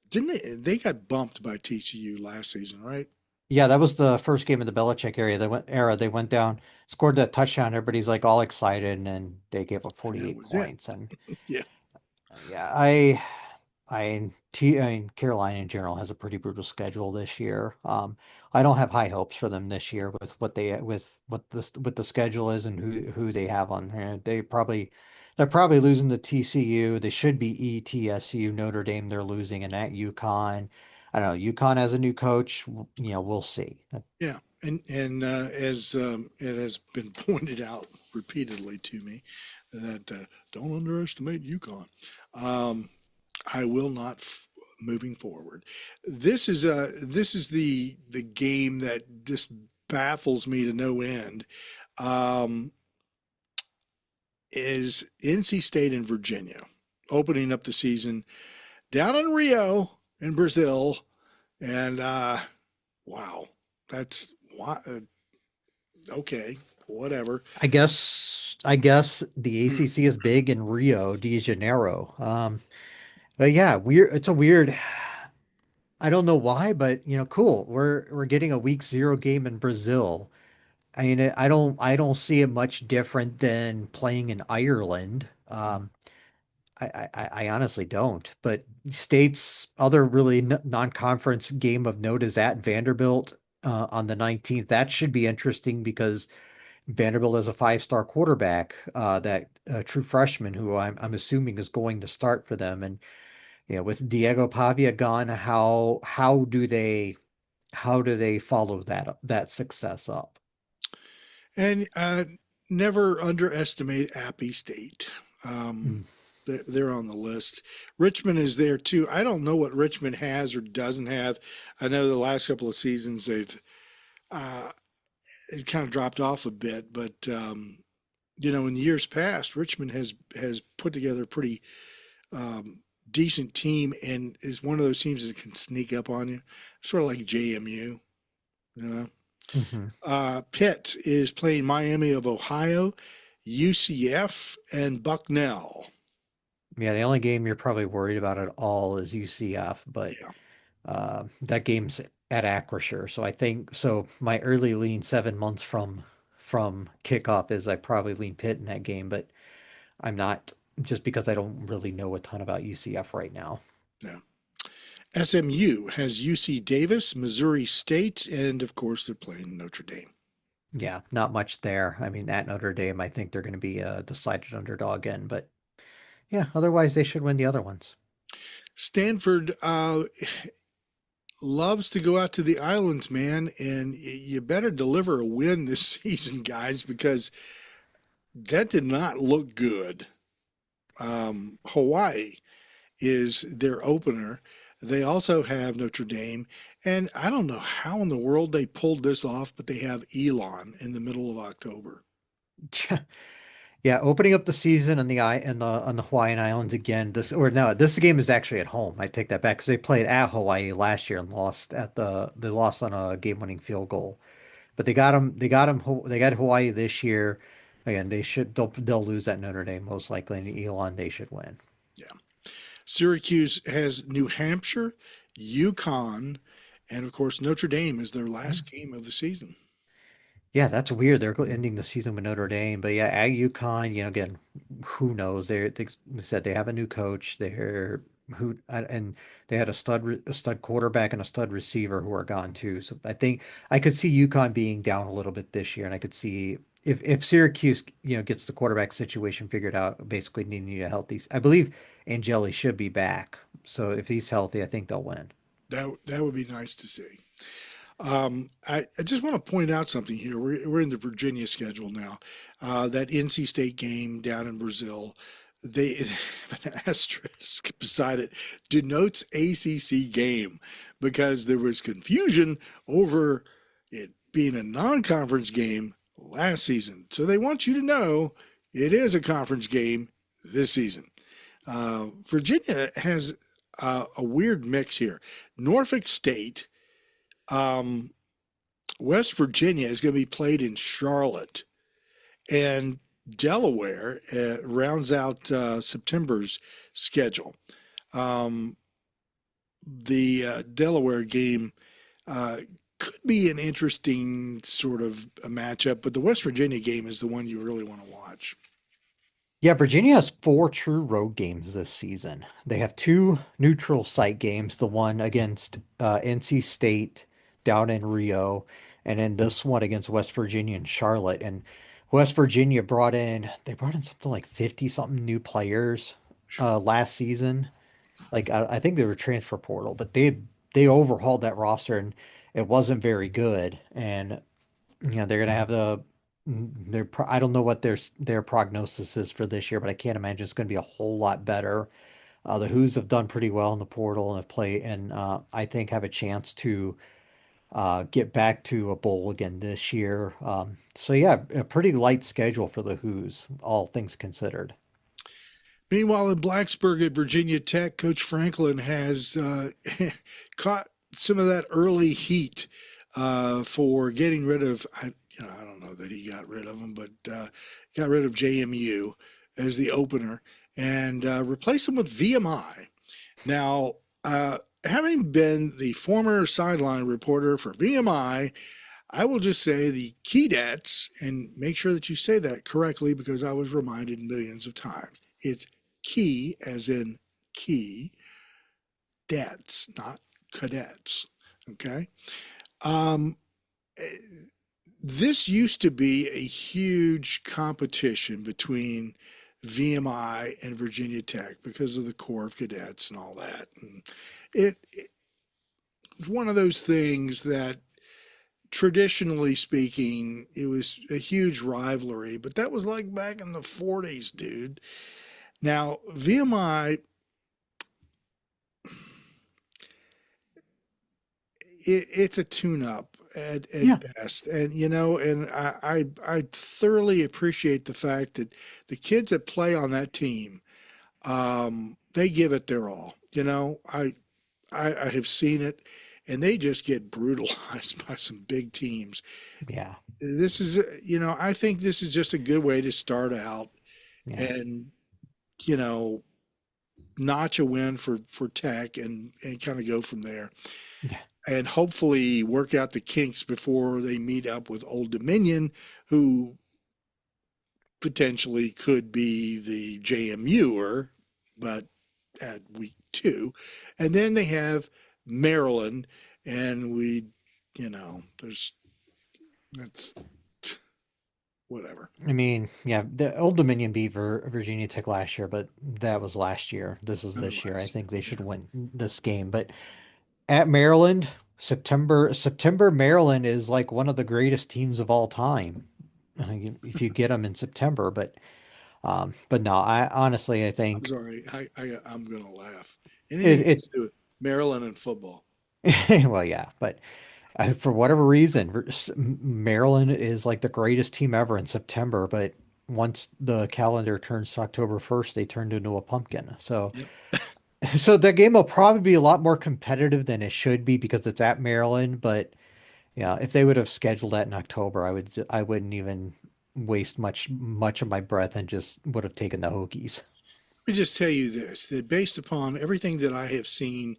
Speaker 2: didn't they got bumped by TCU last season, right?
Speaker 3: Yeah, that was the first game of the Belichick era. They went down, scored that touchdown. Everybody's like all excited, and then they gave up
Speaker 2: And that
Speaker 3: 48
Speaker 2: was it.
Speaker 3: points. And
Speaker 2: Yeah,
Speaker 3: yeah, I mean, Carolina in general has a pretty brutal schedule this year. I don't have high hopes for them this year with what the schedule is and who they have on hand. They're probably losing to TCU. They should be ETSU. Notre Dame they're losing, and at UConn. I don't know. UConn has a new coach. We'll see.
Speaker 2: yeah, and as it has been pointed out repeatedly to me that don't underestimate UConn. Um, I will not. Moving forward, this is the game that just baffles me to no end. Um, is NC State and Virginia opening up the season down in Rio in Brazil, and wow, that's why. Okay, whatever.
Speaker 3: I guess the ACC is big in Rio de Janeiro. But yeah, weird. It's a weird. I don't know why, but cool. We're getting a week zero game in Brazil. I mean, I don't see it much different than playing in Ireland. I honestly don't. But State's other really non-conference game of note is at Vanderbilt on the 19th. That should be interesting because Vanderbilt has a five-star quarterback, that true freshman who I'm assuming is going to start for them. And with Diego Pavia gone, how do they follow that success up?
Speaker 2: And never underestimate Appy State. Um,
Speaker 3: Mm.
Speaker 2: they're on the list. Richmond is there too. I don't know what Richmond has or doesn't have. I know the last couple of seasons they've uh, it kind of dropped off a bit, but in years past, Richmond has put together a pretty um, decent team and is one of those teams that can sneak up on you, sort of like JMU. You know,
Speaker 3: Hmm.
Speaker 2: Pitt is playing Miami of Ohio, UCF, and Bucknell.
Speaker 3: Yeah, the only game you're probably worried about at all is UCF, but
Speaker 2: Yeah,
Speaker 3: that game's at Acrisure, so I think so. My early lean 7 months from kickoff is I probably lean Pitt in that game, but I'm not just because I don't really know a ton about UCF right now.
Speaker 2: yeah. SMU has UC Davis, Missouri State, and of course they're playing Notre Dame.
Speaker 3: Yeah, not much there. I mean, at Notre Dame, I think they're going to be a decided underdog again, but yeah, otherwise they should win the other ones.
Speaker 2: Stanford loves to go out to the islands, man, and you better deliver a win this season, guys, because that did not look good. Hawaii is their opener. They also have Notre Dame, and I don't know how in the world they pulled this off, but they have Elon in the middle of October.
Speaker 3: Yeah, opening up the season on the I and the on the Hawaiian Islands again. This or no, this game is actually at home. I take that back because they played at Hawaii last year and lost at they lost on a game-winning field goal. But they got Hawaii this year. Again, they'll lose at Notre Dame most likely, and Elon they should win.
Speaker 2: Yeah. Syracuse has New Hampshire, Yukon, and of course Notre Dame is their
Speaker 3: Yeah.
Speaker 2: last game of the season.
Speaker 3: Yeah, that's weird. They're ending the season with Notre Dame, but yeah, at UConn, again, who knows? They said they have a new coach. And they had a stud quarterback and a stud receiver who are gone too. So I think I could see UConn being down a little bit this year, and I could see if Syracuse, gets the quarterback situation figured out, basically needing a healthy. I believe Angeli should be back. So if he's healthy, I think they'll win.
Speaker 2: That would be nice to see. I just want to point out something here. We're in the Virginia schedule now. That NC State game down in Brazil, they have an asterisk beside it, denotes ACC game because there was confusion over it being a non-conference game last season. So they want you to know it is a conference game this season. Virginia has a weird mix here. Norfolk State, um, West Virginia is going to be played in Charlotte, and Delaware rounds out September's schedule. Um, the Delaware game uh, could be an interesting sort of a matchup, but the West Virginia game is the one you really want to watch.
Speaker 3: Yeah, Virginia has four true road games this season. They have two neutral site games, the one against NC State down in Rio, and then this one against West Virginia and Charlotte. And West Virginia they brought in something like 50 something new players last season. Like I think they were transfer portal, but they overhauled that roster and it wasn't very good. And they're gonna have I don't know what their prognosis is for this year, but I can't imagine it's gonna be a whole lot better. The Who's have done pretty well in the portal and have played and I think have a chance to get back to a bowl again this year. So yeah, a pretty light schedule for the Who's, all things considered.
Speaker 2: Meanwhile, in Blacksburg at Virginia Tech, Coach Franklin has caught some of that early heat for getting rid of. I don't know that he got rid of them, but got rid of JMU as the opener and replaced them with VMI. Now, having been the former sideline reporter for VMI, I will just say the Keydets, and make sure that you say that correctly because I was reminded millions of times. It's key as in key, debts, not cadets. Okay. Um, eh, this used to be a huge competition between VMI and Virginia Tech because of the Corps of Cadets and all that. And it was one of those things that traditionally speaking, it was a huge rivalry, but that was like back in the 40s, dude. Now, VMI, it's a tune-up
Speaker 3: Yeah.
Speaker 2: at best, and and I thoroughly appreciate the fact that the kids that play on that team, they give it their all. I have seen it, and they just get brutalized by some big teams.
Speaker 3: Yeah.
Speaker 2: This is, I think this is just a good way to start out
Speaker 3: Yeah.
Speaker 2: and you know notch a win for Tech and kind of go from there.
Speaker 3: Yeah.
Speaker 2: And hopefully work out the kinks before they meet up with Old Dominion, who potentially could be the JMUer, but at week two. And then they have Maryland, and there's that's whatever.
Speaker 3: I mean, yeah, the Old Dominion beat Virginia Tech last year, but that was last year. This is
Speaker 2: That was
Speaker 3: this year. I
Speaker 2: last
Speaker 3: think they
Speaker 2: year.
Speaker 3: should win this game. But at Maryland, September, Maryland is like one of the greatest teams of all time. If you get them in September, but no, I honestly I
Speaker 2: I'm
Speaker 3: think
Speaker 2: sorry. I'm gonna laugh.
Speaker 3: it,
Speaker 2: Anything
Speaker 3: it
Speaker 2: to do with Maryland and football.
Speaker 3: well, yeah, but for whatever reason, Maryland is like the greatest team ever in September, but once the calendar turns to October 1st, they turned into a pumpkin. So,
Speaker 2: Yep.
Speaker 3: so the game will probably be a lot more competitive than it should be because it's at Maryland. But yeah, if they would have scheduled that in October, I wouldn't even waste much of my breath and just would have taken the Hokies.
Speaker 2: Let me just tell you this, that based upon everything that I have seen,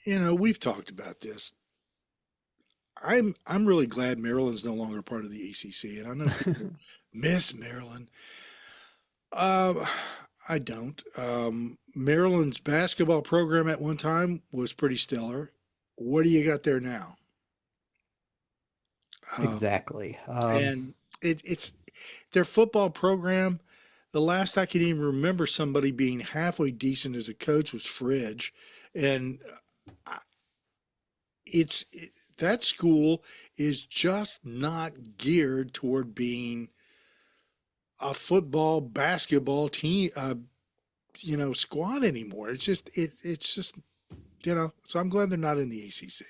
Speaker 2: we've talked about this. I'm really glad Maryland's no longer part of the ACC, and I know people miss Maryland. Uh, I don't. Maryland's basketball program at one time was pretty stellar. What do you got there now? Um,
Speaker 3: Exactly.
Speaker 2: and it's their football program. The last I can even remember somebody being halfway decent as a coach was Fridge, and I- that school is just not geared toward being a football basketball team squad anymore. It's just so I'm glad they're not in the ACC.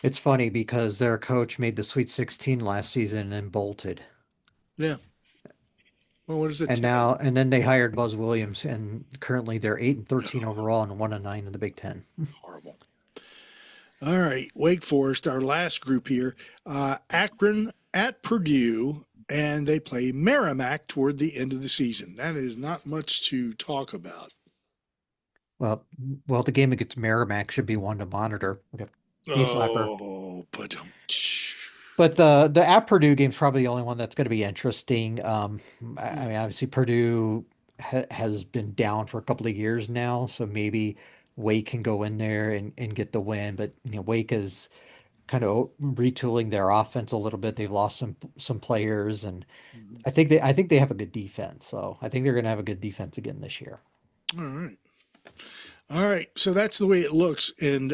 Speaker 3: It's funny because their coach made the Sweet 16 last season and bolted.
Speaker 2: Yeah. Well, what is it,
Speaker 3: And
Speaker 2: 10?
Speaker 3: now, and then they hired Buzz Williams, and currently they're 8-13 overall and 1-9 in the Big Ten.
Speaker 2: Horrible. All right, Wake Forest, our last group here. Akron at Purdue, and they play Merrimack toward the end of the season. That is not much to talk about.
Speaker 3: Well, well, the game against Merrimack should be one to monitor. Okay. Knee slapper.
Speaker 2: Oh, but
Speaker 3: But the at Purdue game's probably the only one that's going to be interesting. I mean, obviously Purdue has been down for a couple of years now, so maybe Wake can go in there and get the win. But Wake is kind of retooling their offense a little bit. They've lost some players, and I think they have a good defense. So I think they're going to have a good defense again this year.
Speaker 2: all right. All right. So that's the way it looks. And,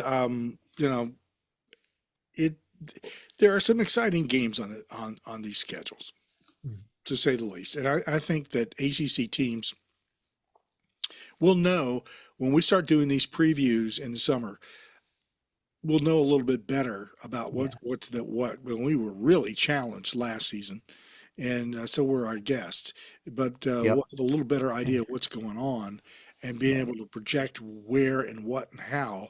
Speaker 2: it there are some exciting games on it on these schedules,
Speaker 3: Mm.
Speaker 2: to say the least. And I think that ACC teams will know when we start doing these previews in the summer, we'll know a little bit better about
Speaker 3: Yeah.
Speaker 2: what's the what when we were really challenged last season, and so were our guests. But we'll
Speaker 3: Yep.
Speaker 2: have a little better idea
Speaker 3: And
Speaker 2: of what's going on, and being
Speaker 3: yeah.
Speaker 2: able to project where and what and how.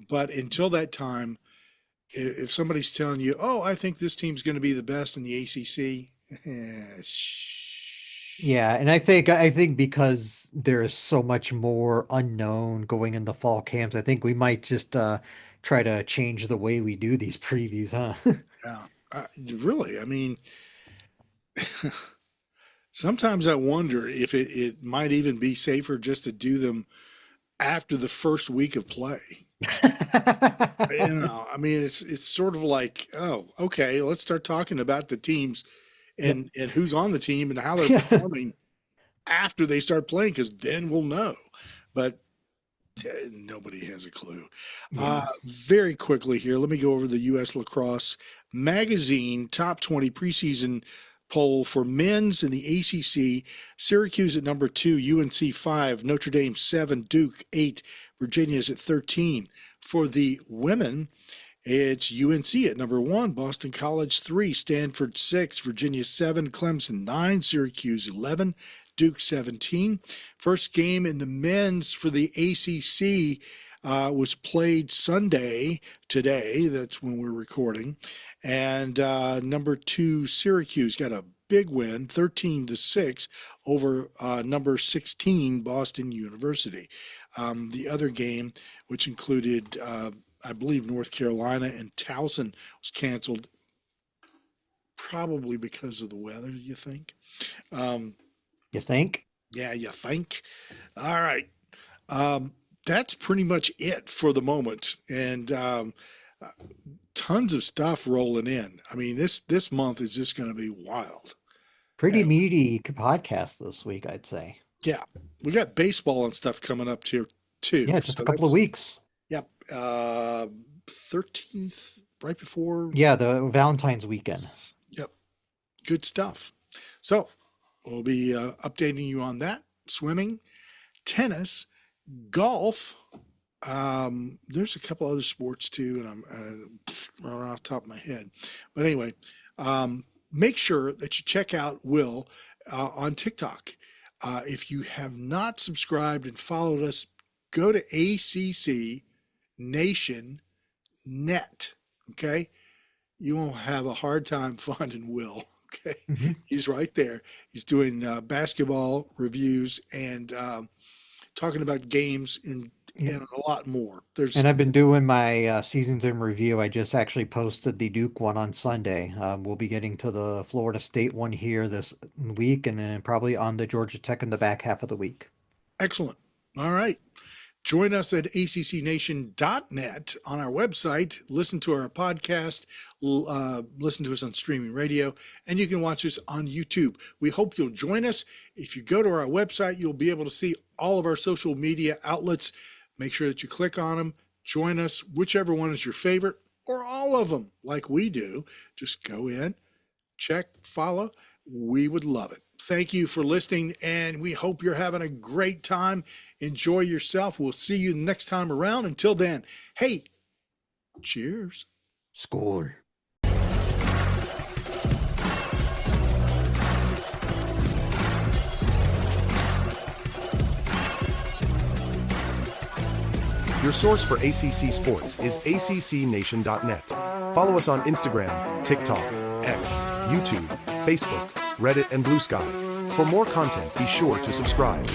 Speaker 2: But until that time, if somebody's telling you, "Oh, I think this team's going to be the best in the ACC,"
Speaker 3: Yeah, and I think because there is so much more unknown going in the fall camps, I think we might just try to change the way we do these previews, huh?
Speaker 2: yeah, really, I mean, sometimes I wonder if it might even be safer just to do them after the first week of play. I mean, it's sort of like, oh, okay, let's start talking about the teams
Speaker 3: Yep.
Speaker 2: and who's on the team and how they're
Speaker 3: Yeah.
Speaker 2: performing after they start playing, because then we'll know. But nobody has a clue.
Speaker 3: Yeah.
Speaker 2: Very quickly here, let me go over the U.S. Lacrosse Magazine top 20 preseason poll for men's in the ACC. Syracuse at number 2, UNC 5, Notre Dame 7, Duke 8, Virginia's at 13. For the women, it's UNC at number 1, Boston College 3, Stanford 6, Virginia 7, Clemson 9, Syracuse 11, Duke 17. First game in the men's for the ACC was played Sunday today. That's when we're recording. And number 2, Syracuse got a big win, 13-6 over number 16, Boston University. The other game, which included, I believe, North Carolina and Towson, was canceled, probably because of the weather, you think? Um,
Speaker 3: You think?
Speaker 2: yeah, you think? All right. Um, that's pretty much it for the moment. And uh, tons of stuff rolling in. I mean, this month is just going to be wild.
Speaker 3: Pretty
Speaker 2: And
Speaker 3: meaty podcast this week, I'd say.
Speaker 2: yeah, we got baseball and stuff coming up too.
Speaker 3: Yeah, just a
Speaker 2: So
Speaker 3: couple of
Speaker 2: that's,
Speaker 3: weeks.
Speaker 2: yep, 13th, right before.
Speaker 3: Yeah, the Valentine's weekend.
Speaker 2: Yep, good stuff. So we'll be updating you on that. Swimming, tennis, golf. There's a couple other sports too, and I'm right off the top of my head. But anyway, make sure that you check out Will on TikTok. If you have not subscribed and followed us, go to ACC Nation Net. Okay, you won't have a hard time finding Will. Okay,
Speaker 3: Mhm.
Speaker 2: he's right there. He's doing basketball reviews and talking about games and a lot more. There's
Speaker 3: And I've been doing my seasons in review. I just actually posted the Duke one on Sunday. We'll be getting to the Florida State one here this week, and then probably on the Georgia Tech in the back half of the week.
Speaker 2: excellent. All right. Join us at accnation.net on our website. Listen to our podcast, listen to us on streaming radio, and you can watch us on YouTube. We hope you'll join us. If you go to our website, you'll be able to see all of our social media outlets. Make sure that you click on them. Join us, whichever one is your favorite, or all of them, like we do. Just go in, check, follow. We would love it. Thank you for listening, and we hope you're having a great time. Enjoy yourself. We'll see you next time around. Until then, hey, cheers.
Speaker 3: Score.
Speaker 1: Your source for ACC sports is ACCNation.net. Follow us on Instagram, TikTok, X, YouTube, Facebook, Reddit, and Blue Sky. For more content, be sure to subscribe.